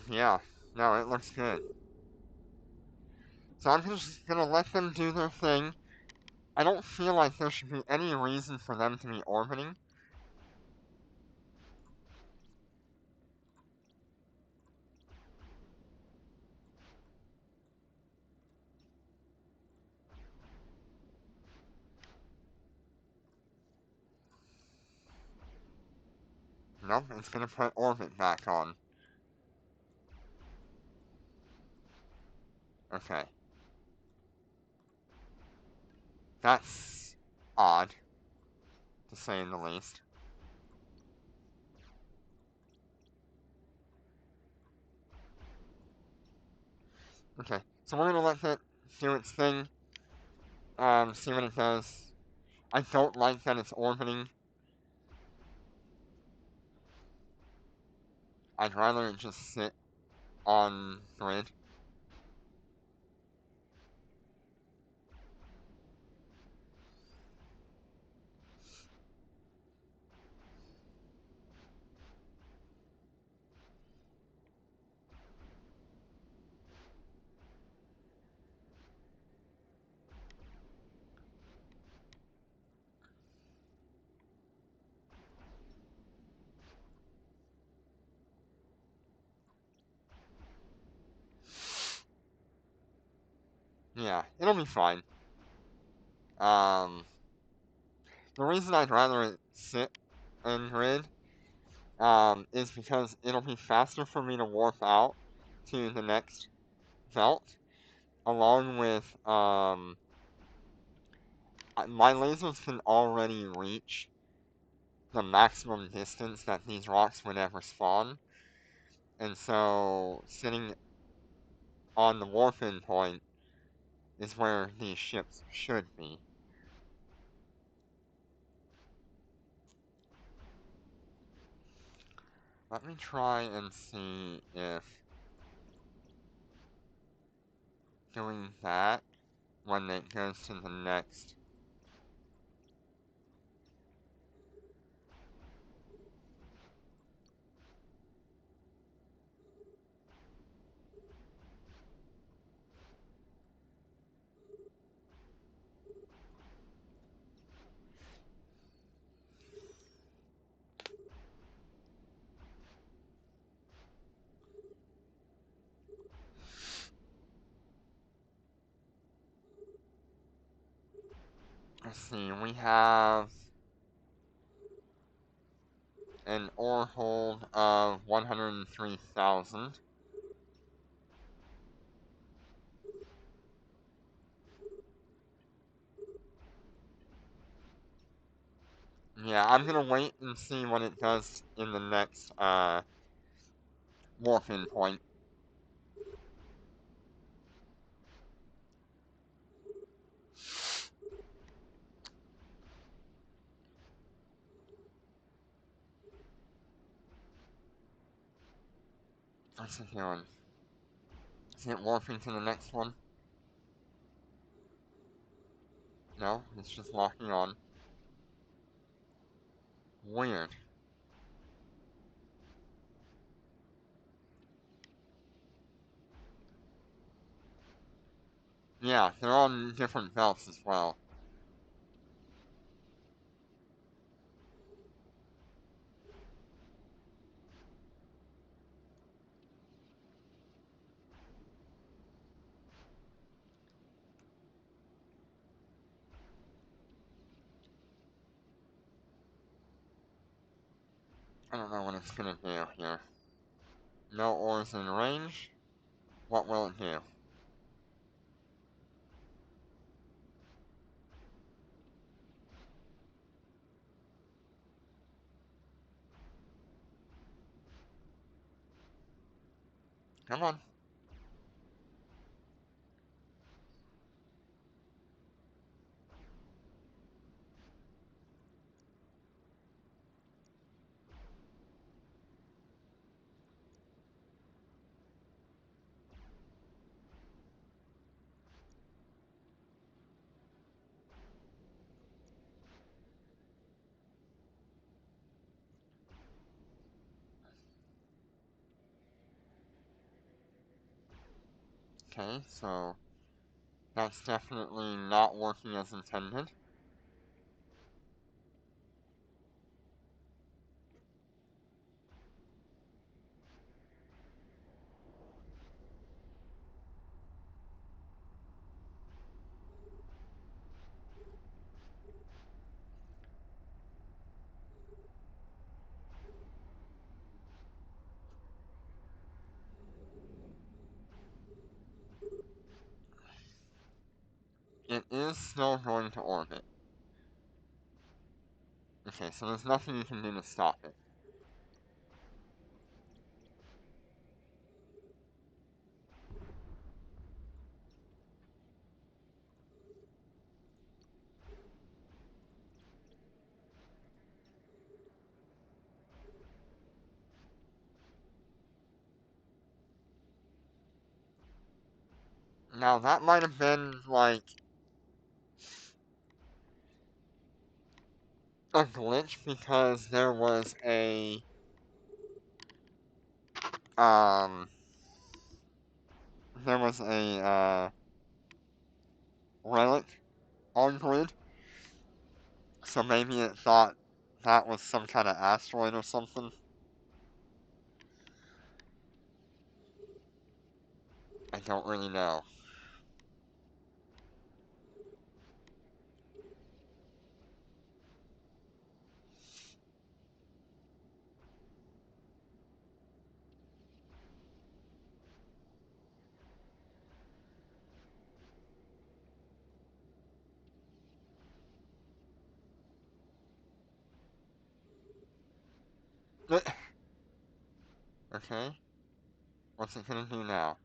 [SPEAKER 1] Yeah, no, it looks good. So I'm just gonna let them do their thing. I don't feel like there should be any reason for them to be orbiting. Nope, it's gonna put orbit back on. Okay. That's odd, to say the least. Okay, so we're gonna let it do its thing. See what it does. I don't like that it's orbiting. I'd rather it just sit on grid. Yeah, it'll be fine. Um, the reason I'd rather it sit in grid, is because it'll be faster for me to warp out to the next belt, along with, my lasers can already reach the maximum distance that these rocks would ever spawn, and so sitting on the warp-in point is where these ships should be. Let me try and see if doing that when it goes to the next. Let's see, we have an ore hold of 103,000. Yeah, I'm gonna wait and see what it does in the next, warp-in point. What's it doing? Is it warping to the next one? No, it's just locking on. Weird. Yeah, they're on different belts as well. I don't know what it's gonna do here. No ores in range. What will it do? Come on. Okay, so that's definitely not working as intended. It is still going to orbit. Okay, so there's nothing you can do to stop it. Now that might have been like a glitch because um there was a relic on grid, so maybe it thought that was some kind of asteroid or something. I don't really know. Okay, what's it gonna do now?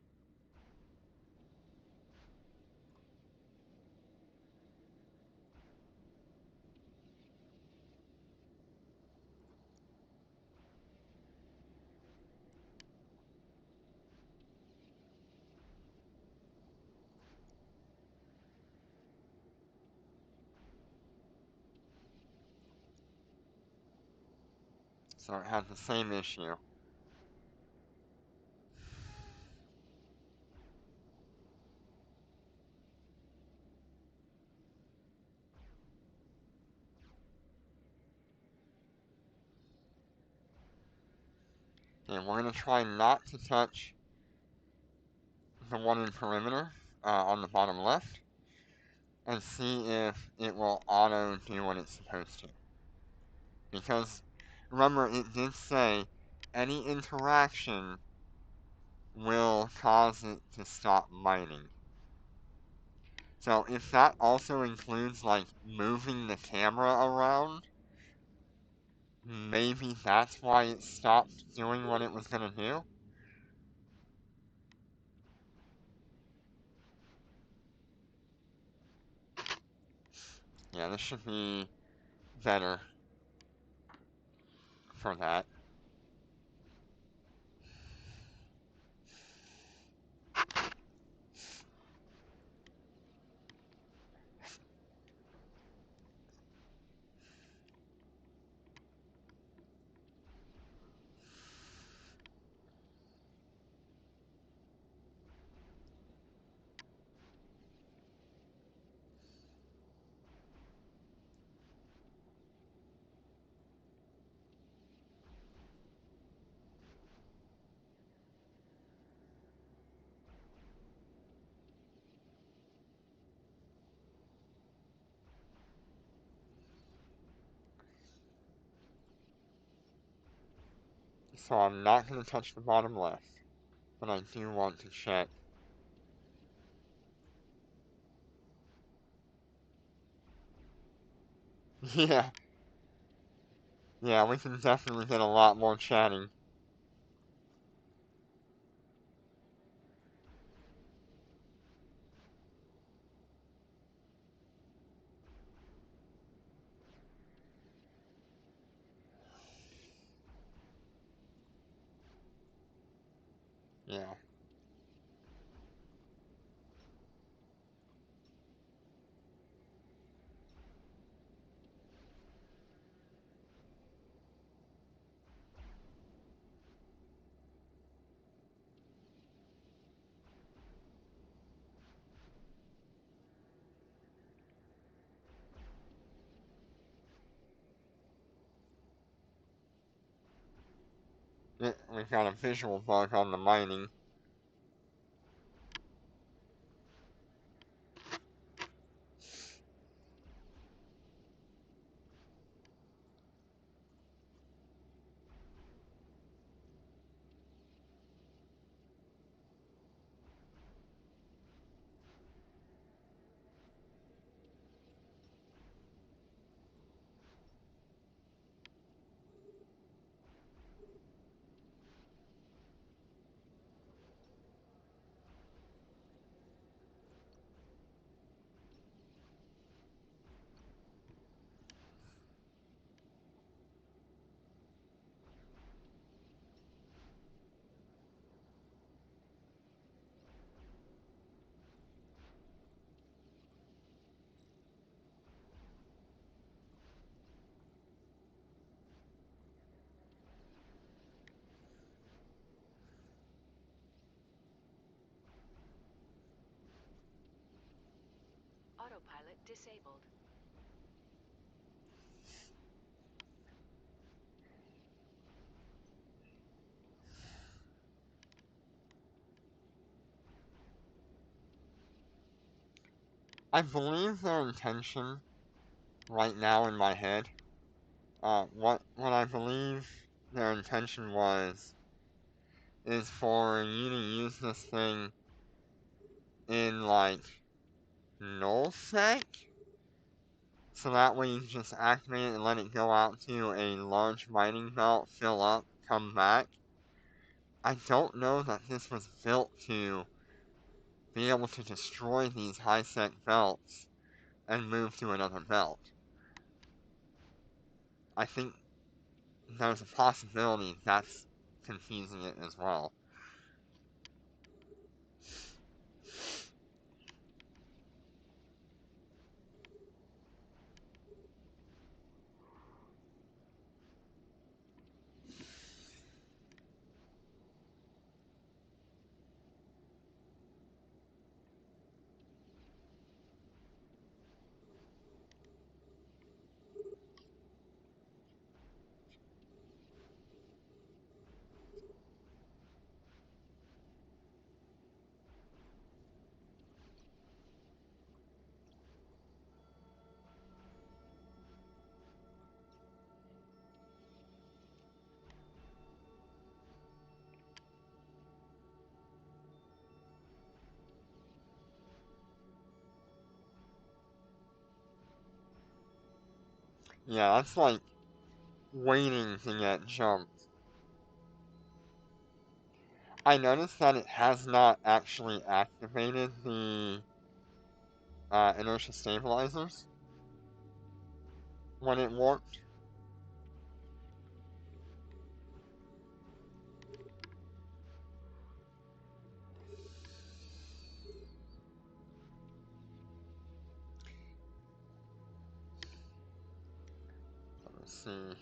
[SPEAKER 1] So it had the same issue. Okay, we're gonna try not to touch the one in perimeter on the bottom left and see if it will auto do what it's supposed to. Because remember, it did say any interaction will cause it to stop mining. So if that also includes like moving the camera around, maybe that's why it stopped doing what it was gonna do. Yeah, this should be better for that. So I'm not going to touch the bottom left, but I do want to check. Yeah, yeah, we can definitely get a lot more chatting. Yeah. We've got a visual bug on the mining.
[SPEAKER 2] Autopilot disabled.
[SPEAKER 1] I believe their intention right now in my head, what I believe their intention was is for you to use this thing in like nullsec, so that way you just activate it and let it go out to a large mining belt, fill up, come back. I don't know that this was built to be able to destroy these high-sec belts and move to another belt. I think there's a possibility that's confusing it as well. Yeah, that's like waiting to get jumped. I noticed that it has not actually activated the inertia stabilizers when it warped. Let's see.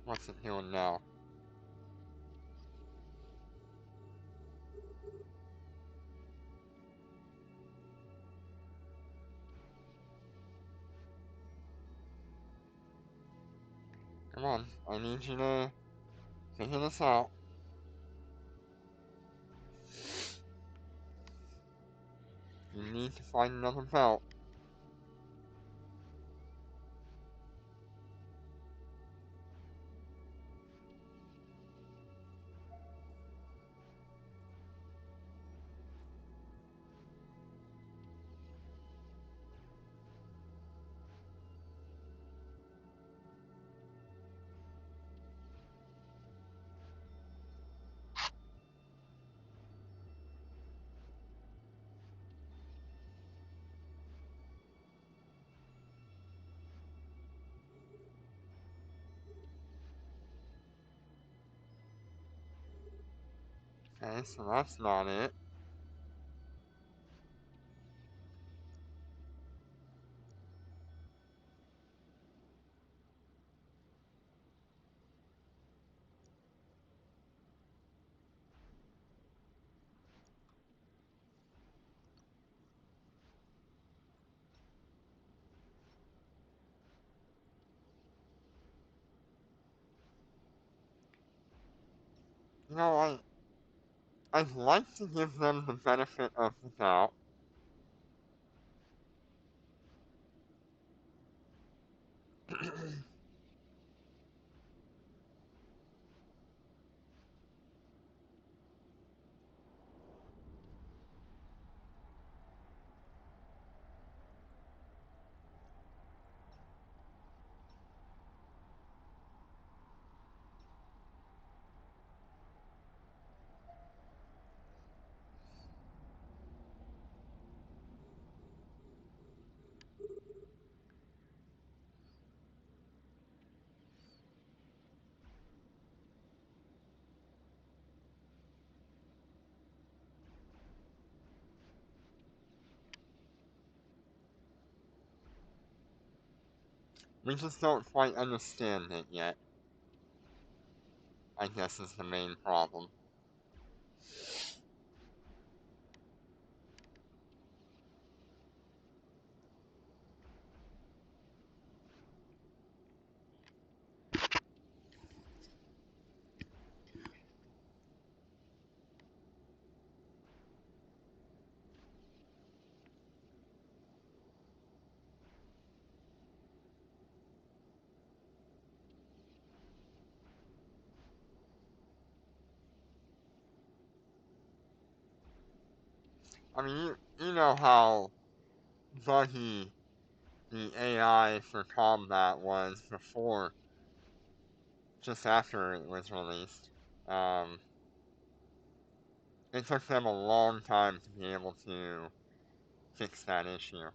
[SPEAKER 1] What's it doing now? Come on, I need you to figure this out. You need to find another belt. Okay, so that's not it. You know, I'd like to give them the benefit of the doubt. We just don't quite understand it yet, I guess is the main problem. I mean, you know how buggy the AI for combat was before, just after it was released. Um, it took them a long time to be able to fix that issue.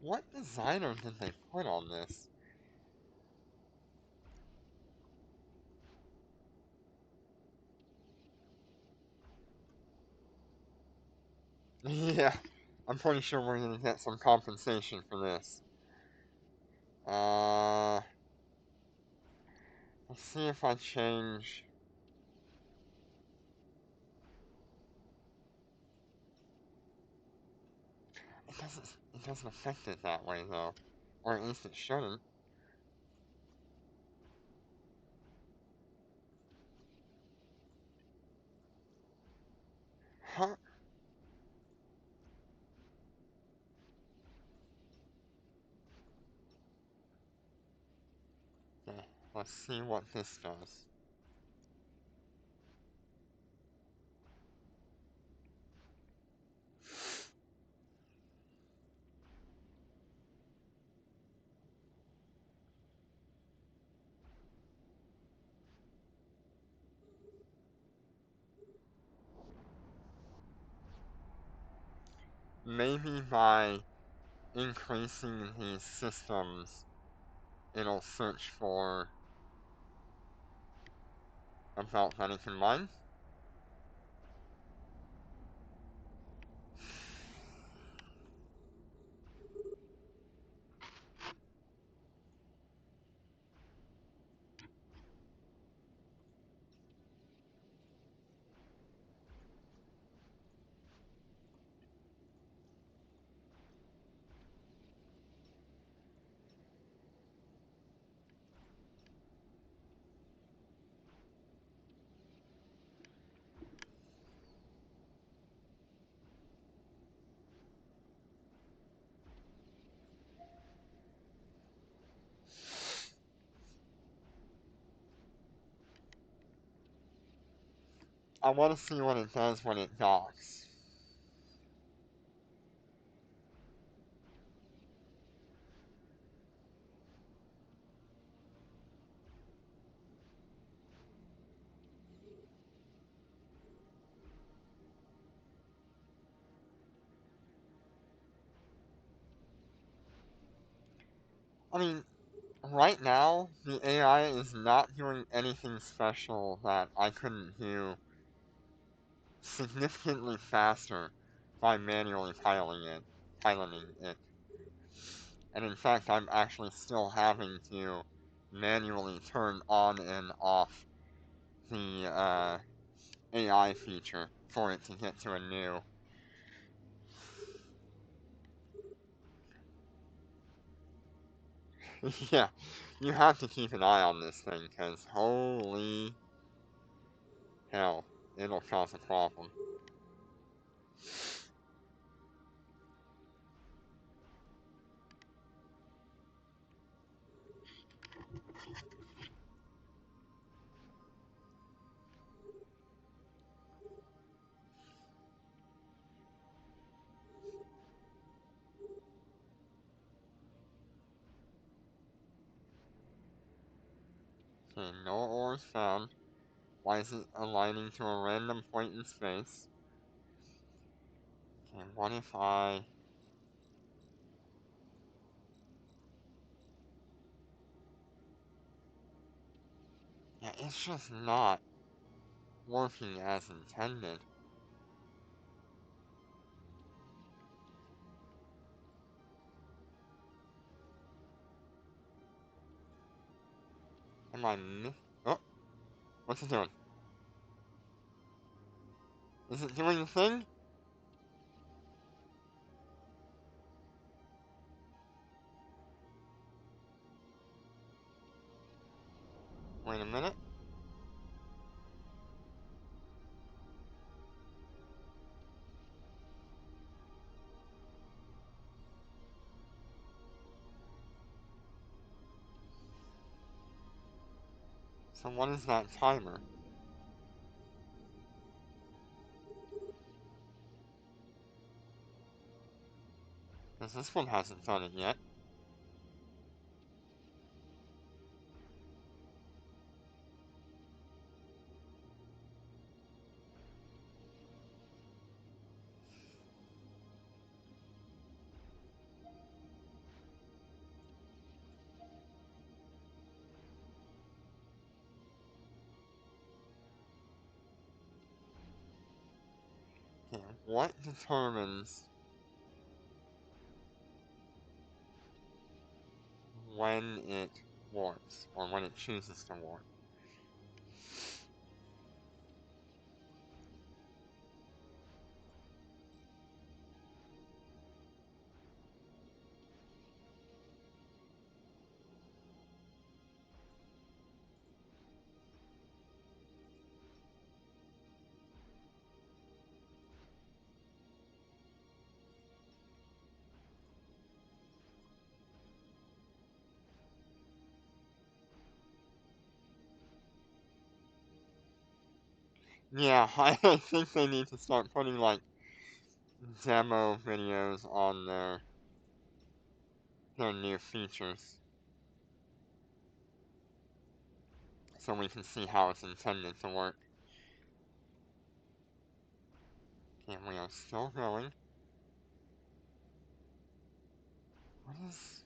[SPEAKER 1] What designer did they put on this? Yeah, I'm pretty sure we're gonna get some compensation for this. Uh, let's see if I change. It doesn't affect it that way though, or at least it shouldn't. Huh? Let's see what this does. Maybe by increasing these systems, it'll search for a belt that it can mine. I want to see what it does when it docks. I mean, right now, the AI is not doing anything special that I couldn't do significantly faster by manually piloting it. And in fact, I'm actually still having to manually turn on and off the AI feature for it to get to a new. Yeah, you have to keep an eye on this thing, because holy hell, it'll cause a problem. Okay, no ores found. Why is it aligning to a random point in space? Okay, what if I... Yeah, it's just not working as intended. Am I Oh, what's it doing? Is it doing the thing? Wait a minute. So what is that timer? Because this one hasn't done it yet. Okay, what determines when it warps, or when it chooses to warp? Yeah, I think they need to start putting like demo videos on their new features so we can see how it's intended to work. Okay, we are still going. What is...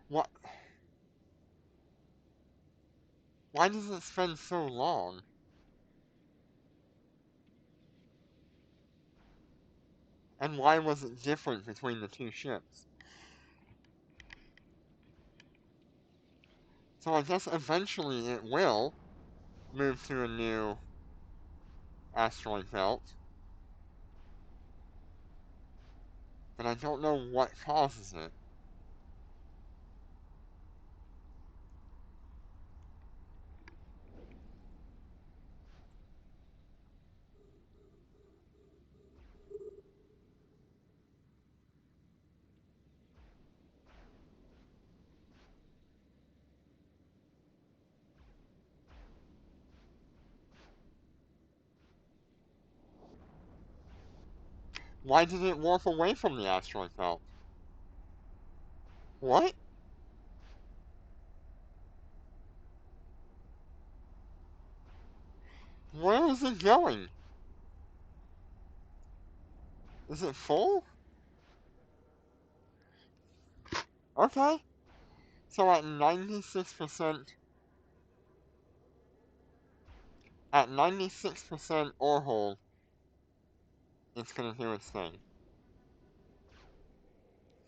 [SPEAKER 1] What? Why does it spend so long? And why was it different between the two ships? So I guess eventually it will move to a new asteroid belt, but I don't know what causes it. Why did it warp away from the asteroid belt? What? Where is it going? Is it full? Okay. So at 96%, at 96% ore hold, it's gonna do its thing.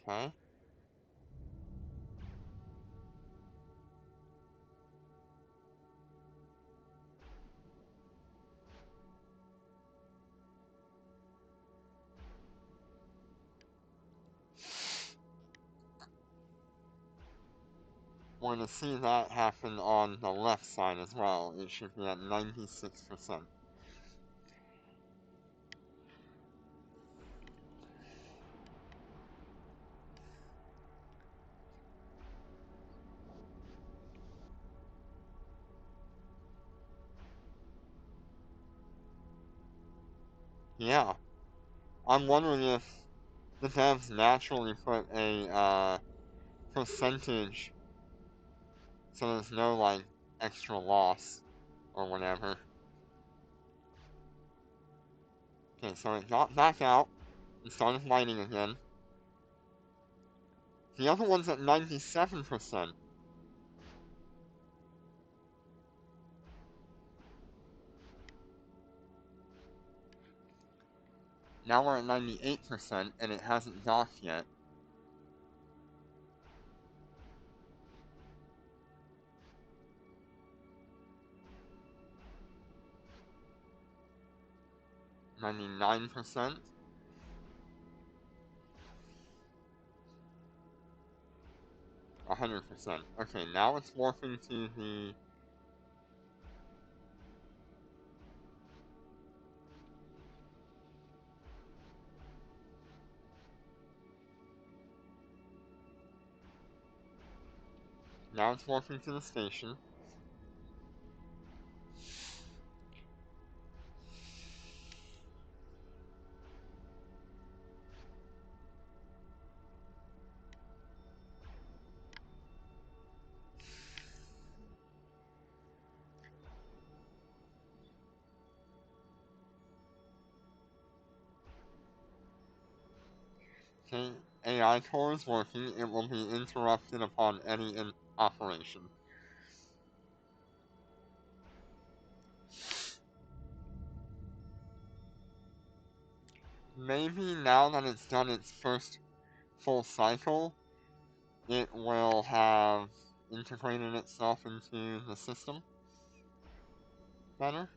[SPEAKER 1] Okay. We're gonna see that happen on the left side as well. It should be at 96%. Yeah. I'm wondering if the devs naturally put a percentage so there's no like extra loss or whatever. Okay, so it got back out and started lighting again. The other one's at 97%. Now we're at 98% and it hasn't docked yet. $99%. 100%. Okay, now it's warping to the... Now it's warping to the station. Okay, AI core is working. It will be interrupted upon any operation. Maybe now that it's done its first full cycle, it will have integrated itself into the system better.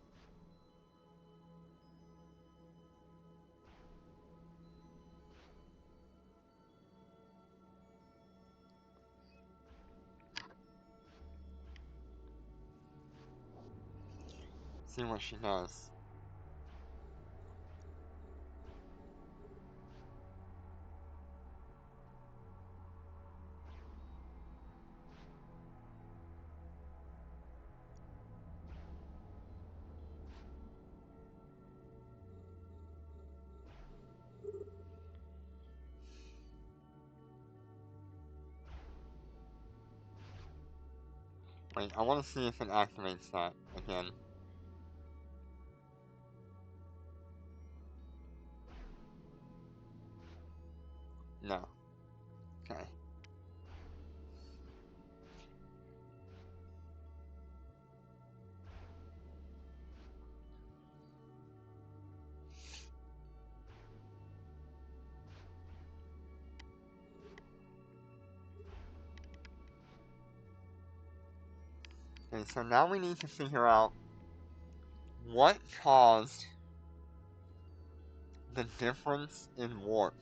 [SPEAKER 1] See what she does. Wait, I want to see if it activates that again. No. Okay. Okay, so now we need to figure out what caused the difference in warp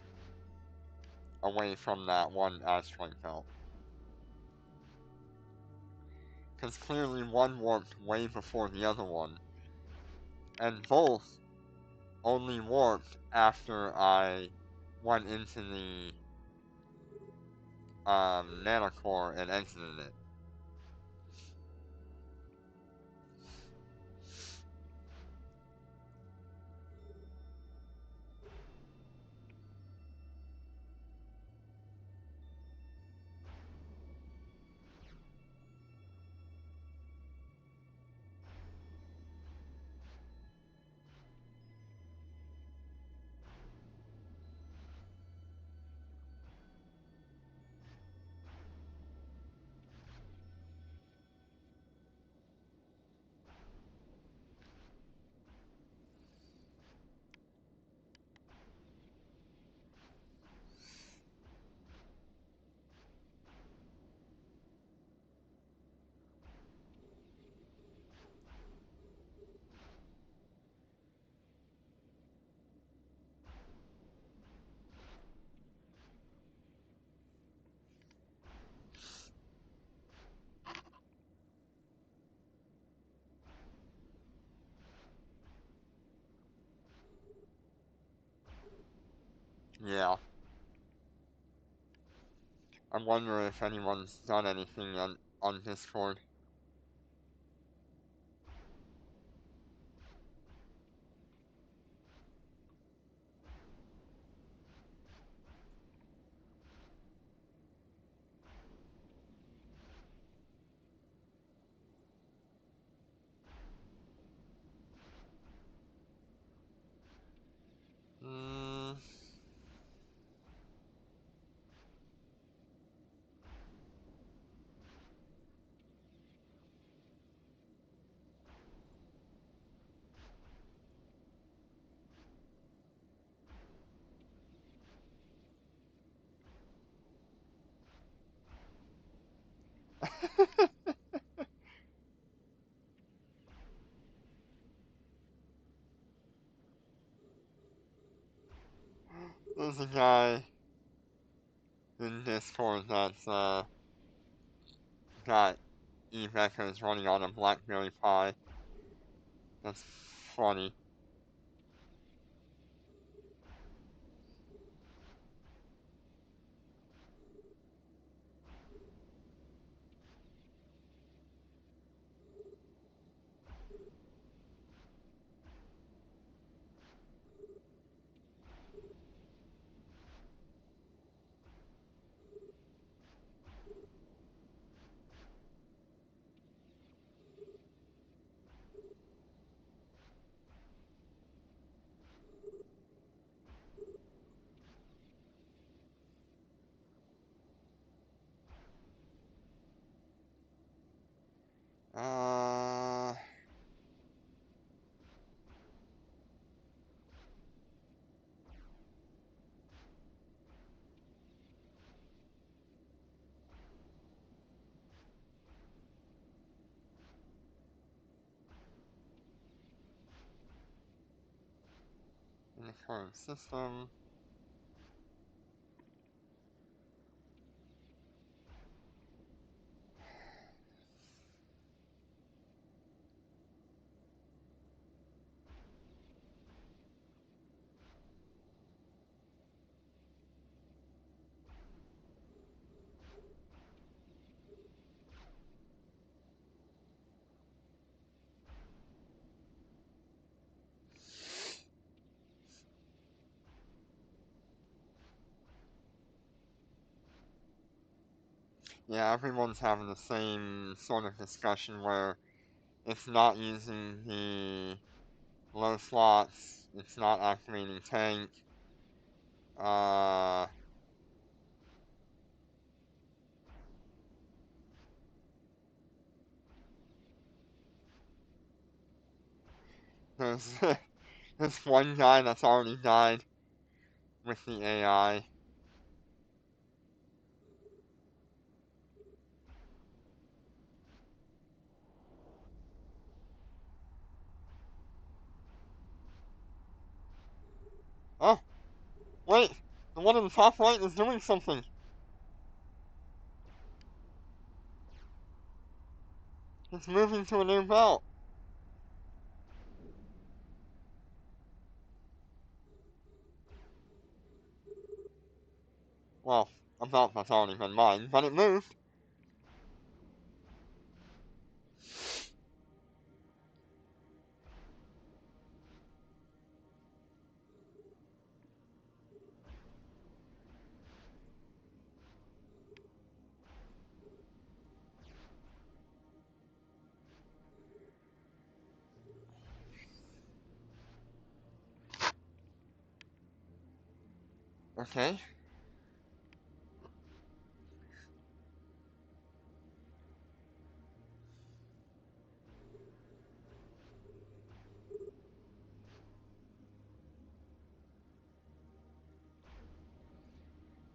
[SPEAKER 1] away from that one asteroid belt. Because clearly one warped way before the other one, and both only warped after I went into the nanocore and exited it. Yeah. I'm wondering if anyone's done anything on Discord. Hmm. There's a guy in Discord that's got Eve Echoes running on a BlackBerry Pi. That's funny. Uh, in the current system. Yeah, everyone's having the same sort of discussion where it's not using the low slots, it's not activating tank. Uh, there's this one guy that's already died with the AI. Oh, wait! The one in the top right is doing something! It's moving to a new belt! Well, a belt that's already been mine, but it moved! Okay.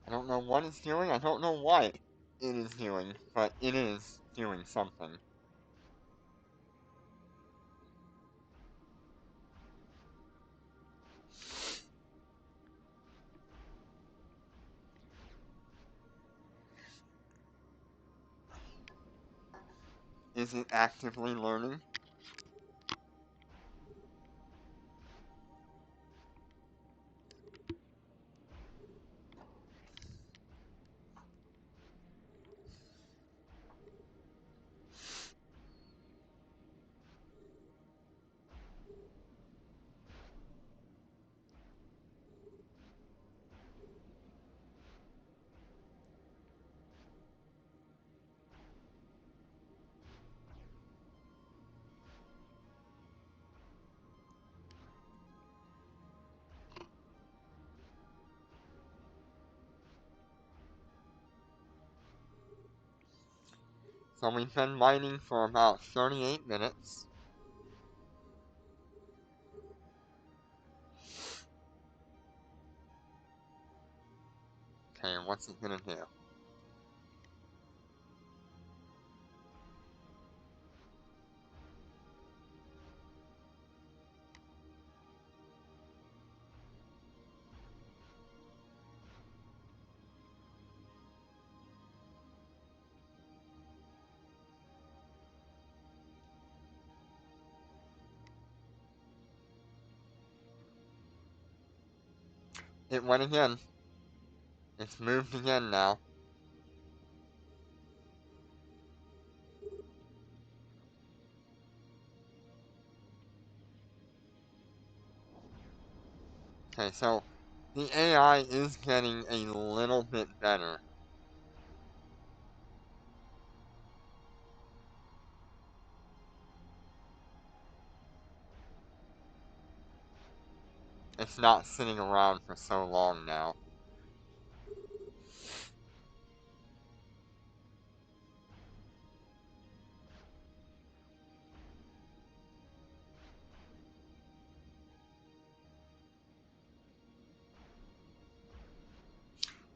[SPEAKER 1] I don't know what it's doing, I don't know why it is doing, but it is doing something. Is it actively learning? So we've been mining for about 38 minutes. Okay, what's it gonna do? It went again. It's moved again now. Okay, so the AI is getting a little bit better. It's not sitting around for so long now.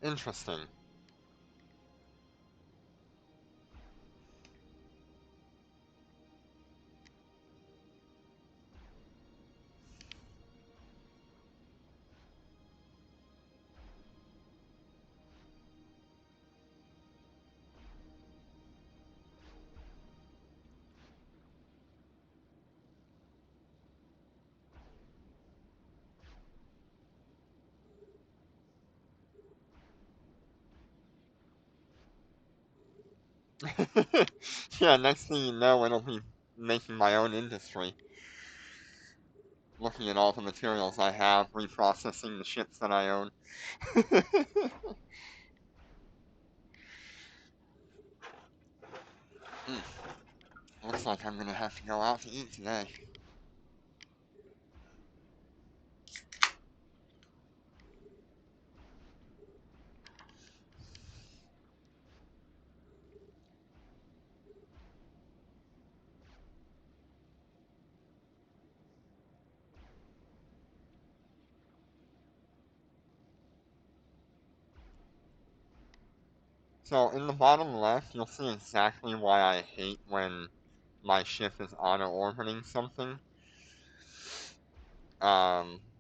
[SPEAKER 1] Interesting. Yeah, next thing you know, it'll be making my own industry. Looking at all the materials I have, reprocessing the ships that I own. Looks like I'm gonna have to go out to eat today. So in the bottom left, you'll see exactly why I hate when my ship is auto-orbiting something.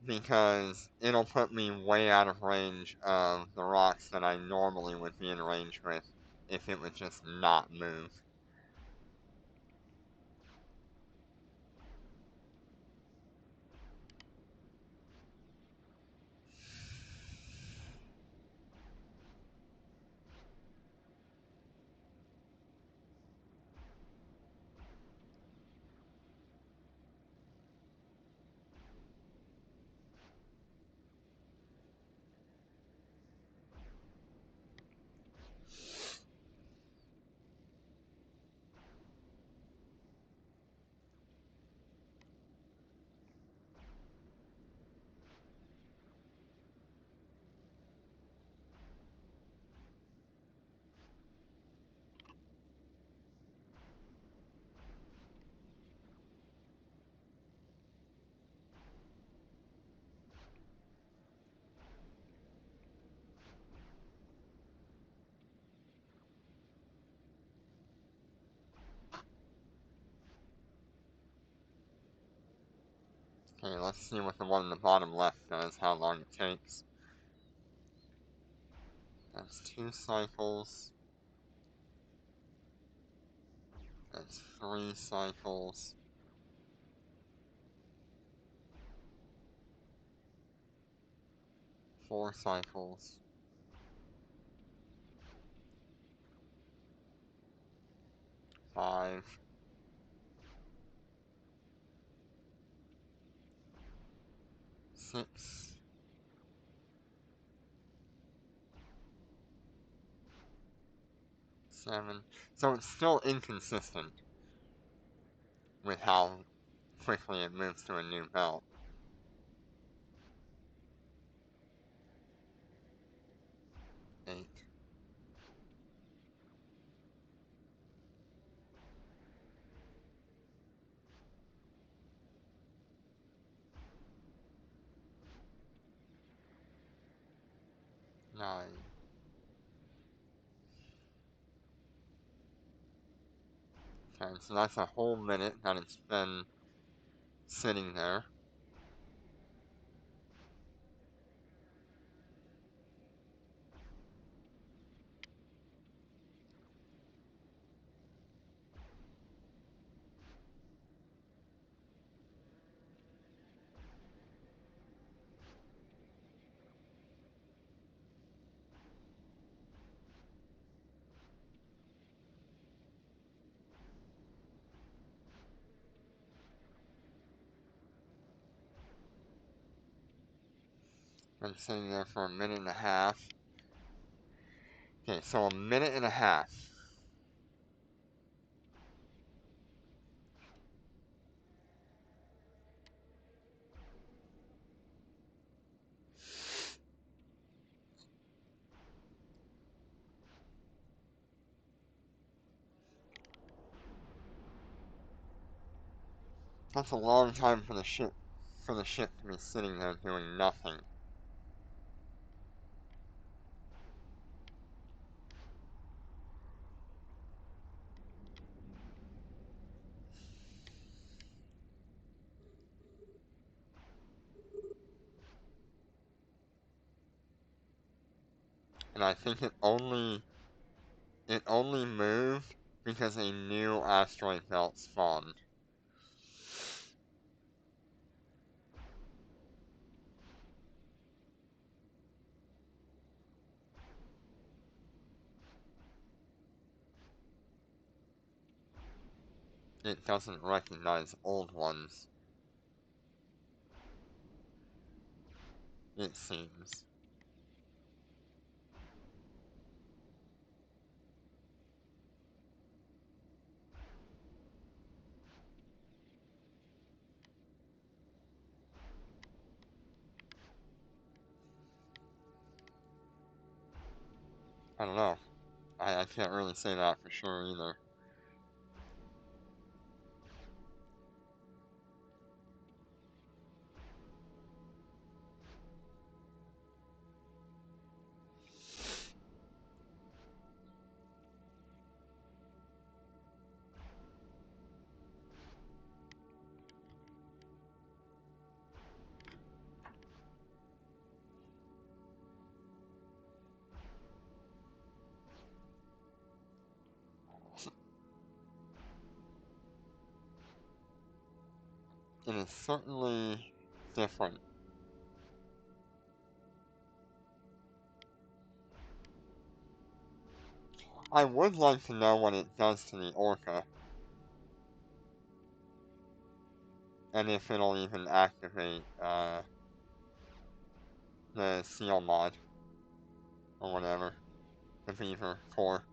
[SPEAKER 1] Because it'll put me way out of range of the rocks that I normally would be in range with if it would just not move. Okay, let's see what the one in the bottom left does, how long it takes. That's 2 cycles. That's 3 cycles. 4 cycles. 5. 6. 7. So it's still inconsistent with how quickly it moves to a new belt. 8. 9. Okay, so that's a whole minute that it's been sitting there. Been sitting there for a minute and a half. Okay, so a minute and a half. That's a long time for the ship to be sitting there doing nothing. And I think it only moved because a new asteroid belt spawned. It doesn't recognize old ones, it seems. I don't know. I can't really say that for sure either. It is certainly different. I would like to know what it does to the orca, and if it'll even activate the seal mod, or whatever, the beaver core.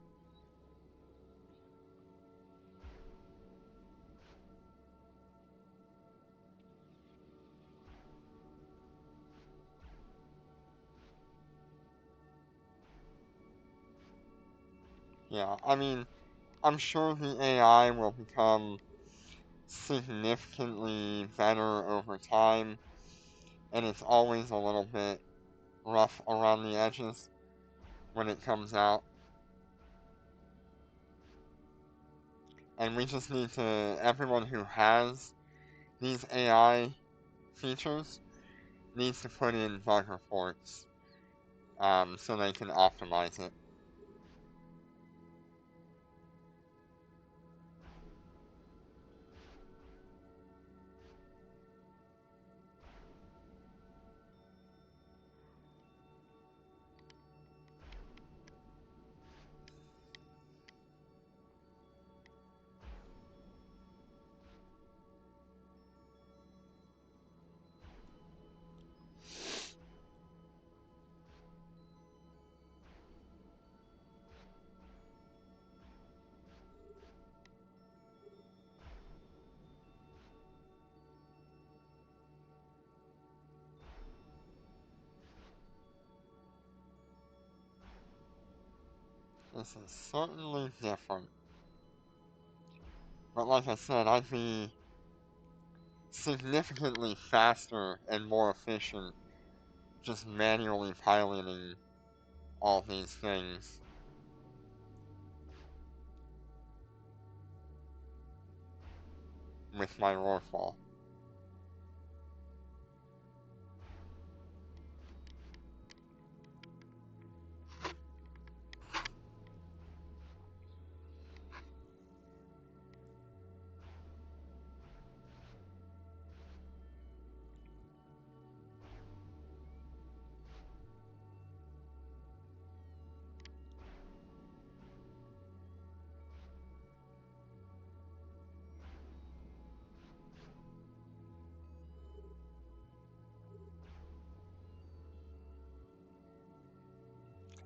[SPEAKER 1] Yeah, I mean, I'm sure the AI will become significantly better over time, and it's always a little bit rough around the edges when it comes out. And we just need to, everyone who has these AI features needs to put in bug reports so they can optimize it. This is certainly different. But like I said, I'd be significantly faster and more efficient just manually piloting all these things. With my roarfall.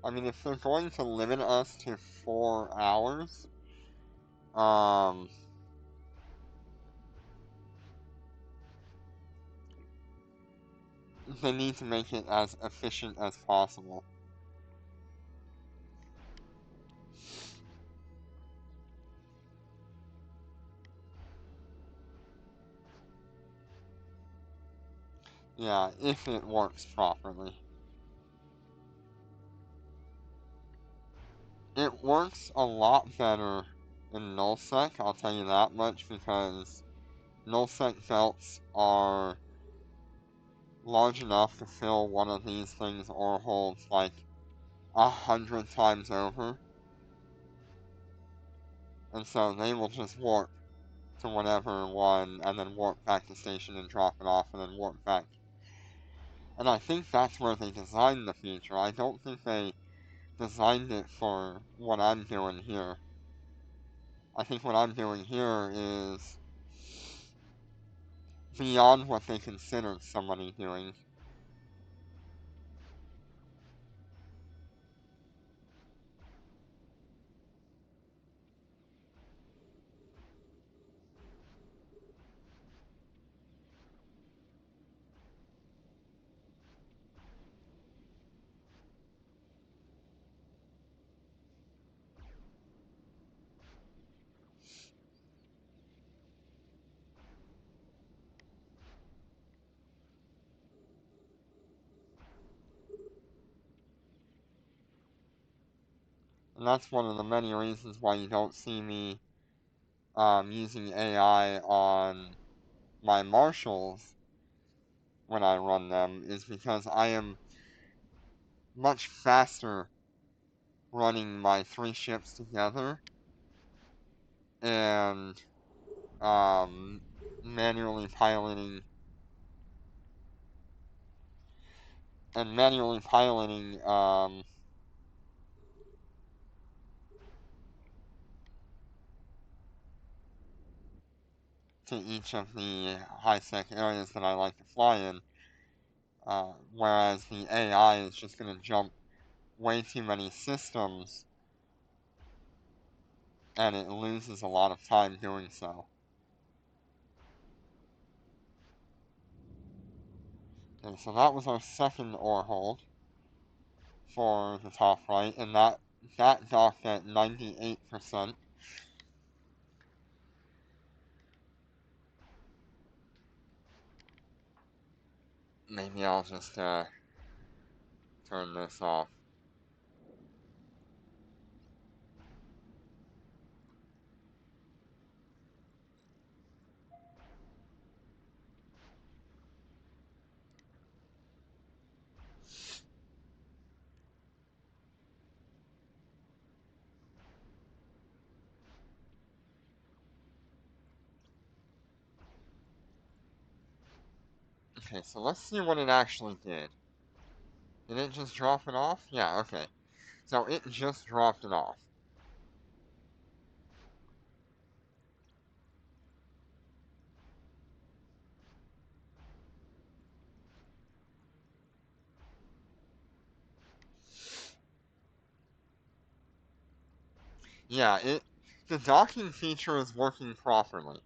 [SPEAKER 1] I mean, if they're going to limit us to 4 hours, um, they need to make it as efficient as possible. Yeah, if it works properly. It works a lot better in nullsec, I'll tell you that much, because nullsec belts are large enough to fill one of these things or holds like 100 times over. And so they will just warp to whatever one and then warp back to station and drop it off and then warp back. And I think that's where they designed the feature. I don't think they designed it for what I'm doing here. I think what I'm doing here is beyond what they considered somebody doing. And that's one of the many reasons why you don't see me using AI on my marshals when I run them, is because I am much faster running my three ships together and um, manually piloting manually piloting to each of the high-sec areas that I like to fly in, whereas the AI is just going to jump way too many systems and it loses a lot of time doing so. Okay, so that was our second ore hold for the top right, and that docked at 98%. Maybe I'll just turn this off. Okay, so let's see what it actually did. Did it just drop it off? Yeah, okay. So it just dropped it off. Yeah, the docking feature is working properly,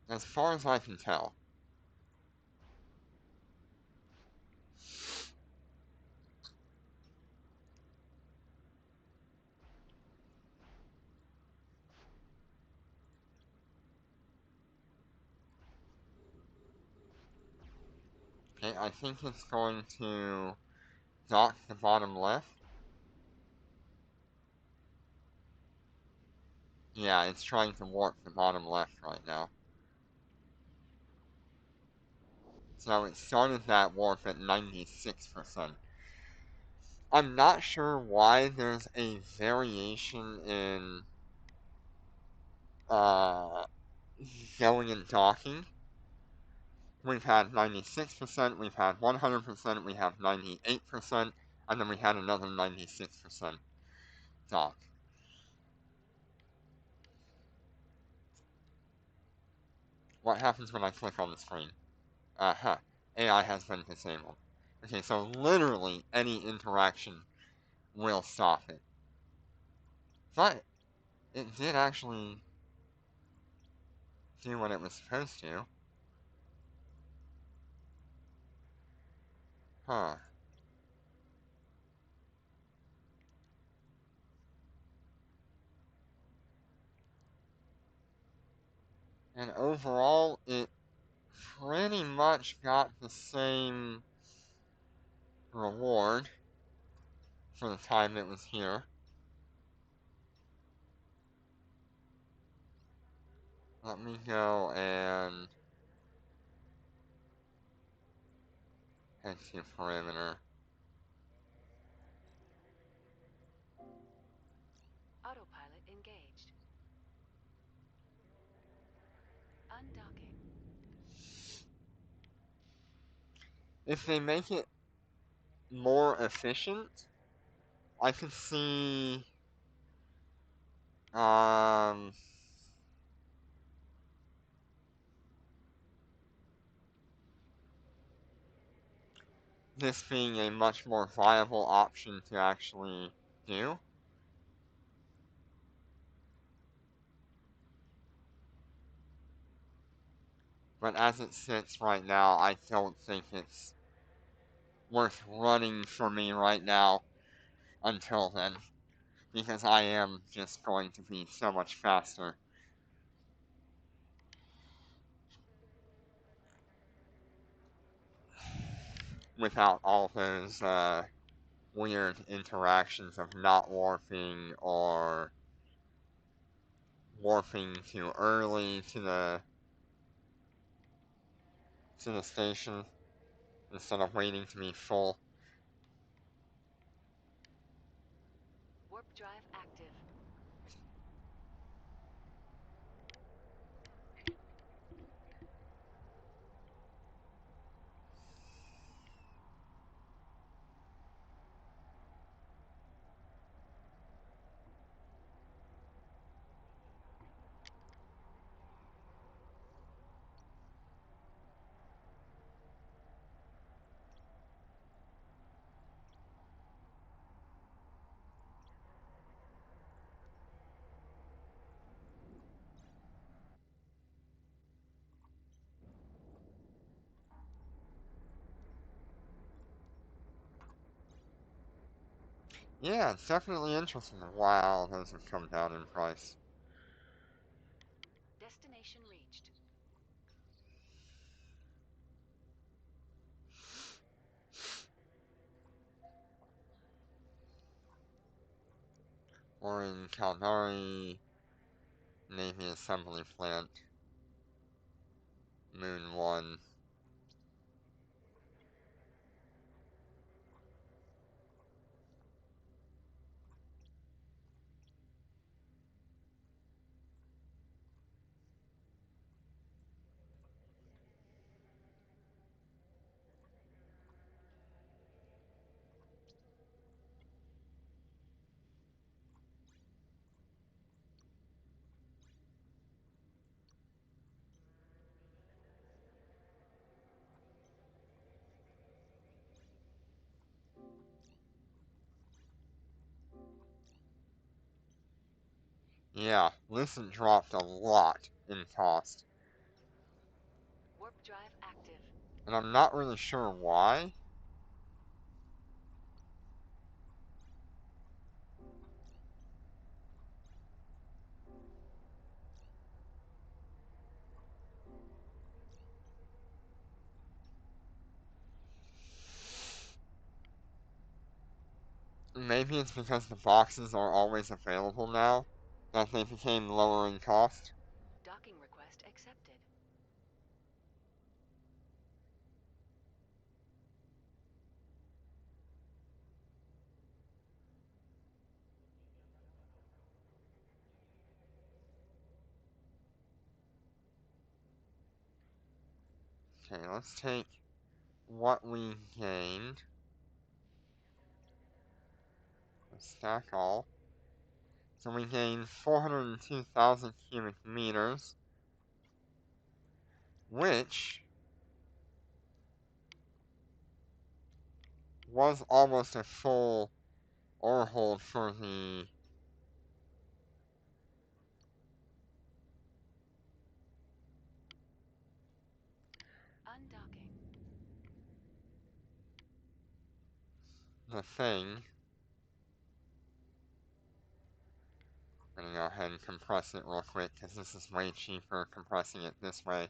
[SPEAKER 1] as far as I can tell. Okay, I think it's going to dock the bottom left. Yeah, it's trying to warp the bottom left right now. So it started that warp at 96%. I'm not sure why there's a variation in uh, going and docking. We've had 96%, we've had 100%, we have 98%, and then we had another 96% dock. What happens when I click on the screen? AI has been disabled. Okay, so literally any interaction will stop it. But it did actually do what it was supposed to. Huh. And overall, it pretty much got the same reward for the time it was here. Let me go and head to perimeter.
[SPEAKER 2] Autopilot engaged. Undocking.
[SPEAKER 1] If they make it more efficient, I could see um this being a much more viable option to actually do. But as it sits right now, I don't think it's worth running for me right now until then, because I am just going to be so much faster without all those weird interactions of not warping or warping too early to the station instead of waiting to be full.
[SPEAKER 2] Warp drive active.
[SPEAKER 1] Yeah, it's definitely interesting. Wow, those have come down in price.
[SPEAKER 2] Destination reached.
[SPEAKER 1] Or in Caldari, Navy Assembly Plant, Moon 1. Yeah, Lucent dropped a lot in cost.
[SPEAKER 2] Warp drive active.
[SPEAKER 1] And I'm not really sure why. Maybe it's because the boxes are always available now, that they became lower in cost.
[SPEAKER 2] Docking request accepted.
[SPEAKER 1] Okay, let's take what we gained. Stack all. So we gained 402,000 cubic meters, which was almost a full ore hold for
[SPEAKER 2] Undocking.
[SPEAKER 1] the thing. I'm gonna go ahead and compress it real quick because this is way cheaper compressing it this way.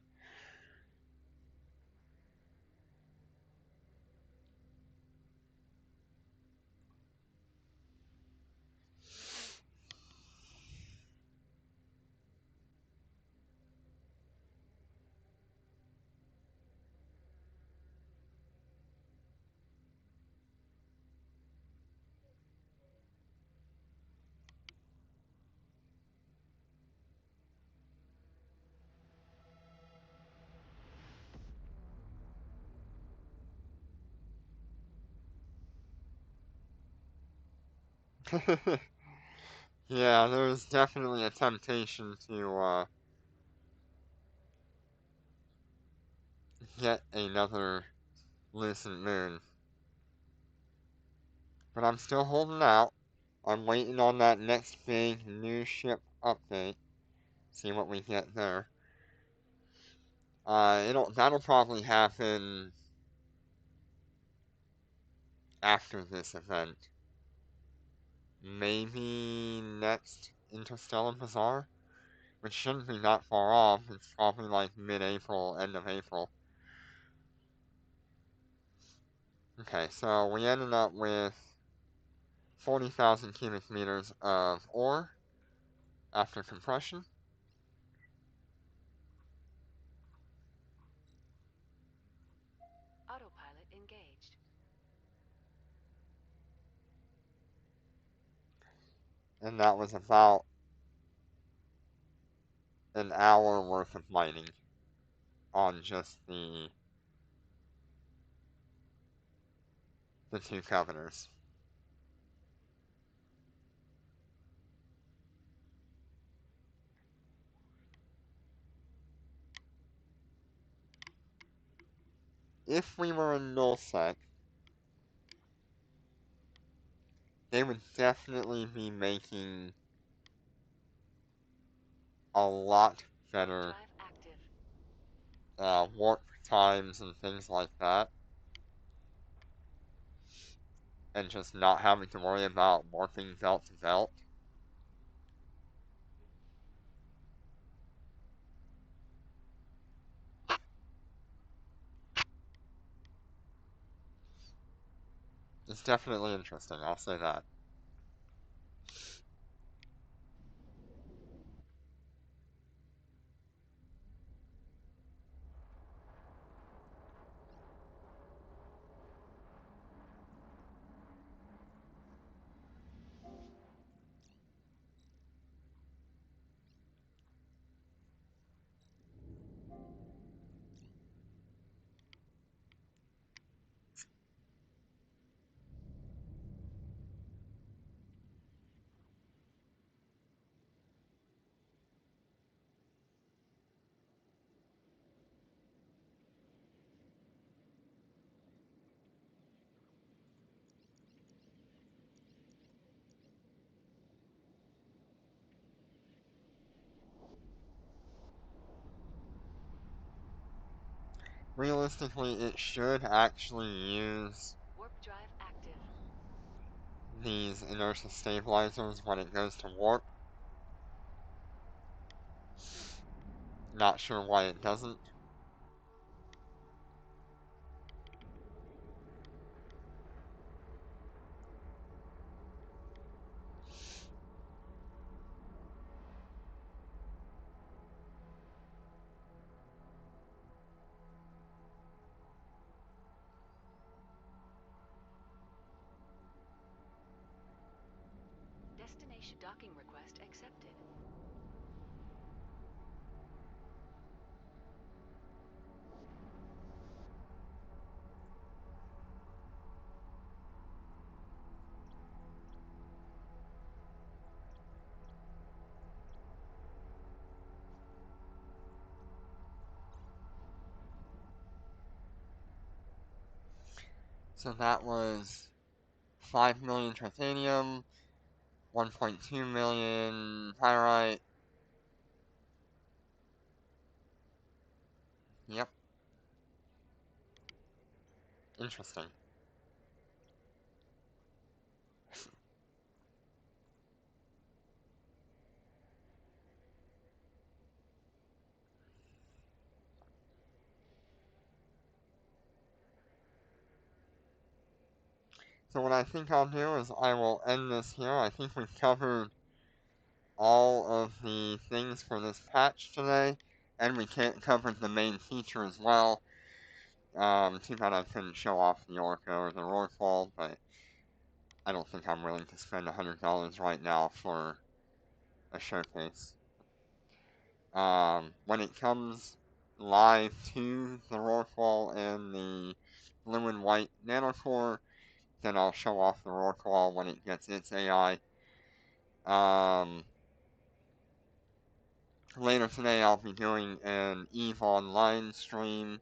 [SPEAKER 1] Yeah, there's definitely a temptation to get another Lucent Moon. But I'm still holding out. I'm waiting on that next big new ship update. See what we get there. That'll probably happen after this event. Maybe next Interstellar Bazaar, which shouldn't be that far off. It's probably like mid-April, end of April. Okay, so we ended up with 40,000 cubic meters of ore after compression.
[SPEAKER 2] Autopilot engaged.
[SPEAKER 1] And that was about an hour worth of mining on just the two Covetors. If we were in nullsec, they would definitely be making a lot better
[SPEAKER 2] Drive active.
[SPEAKER 1] warp times and things like that, and just not having to worry about warping belt to belt. It's definitely interesting, I'll say that. Realistically, it should actually use
[SPEAKER 2] Warp drive active.
[SPEAKER 1] these inertia stabilizers when it goes to warp. Not sure why it doesn't.
[SPEAKER 2] Destination docking request accepted.
[SPEAKER 1] So that was 5 million titanium, 1.2 million pyrite. Yep, interesting. So what I think I'll do is I will end this here. I think we've covered all of the things for this patch today, and we can't cover the main feature as well. Too bad I couldn't show off the Orca or the Rorqual, but I don't think I'm willing to spend $100 right now for a showcase. When it comes live to the Rorqual and the blue and white nanocore, then I'll show off the Rorqual when it gets its AI. Later today I'll be doing an EVE Online stream,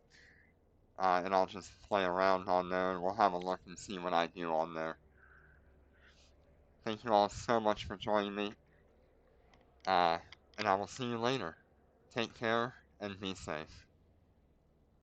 [SPEAKER 1] and I'll just play around on there, and we'll have a look and see what I do on there. Thank you all so much for joining me, and I will see you later. Take care, and be safe.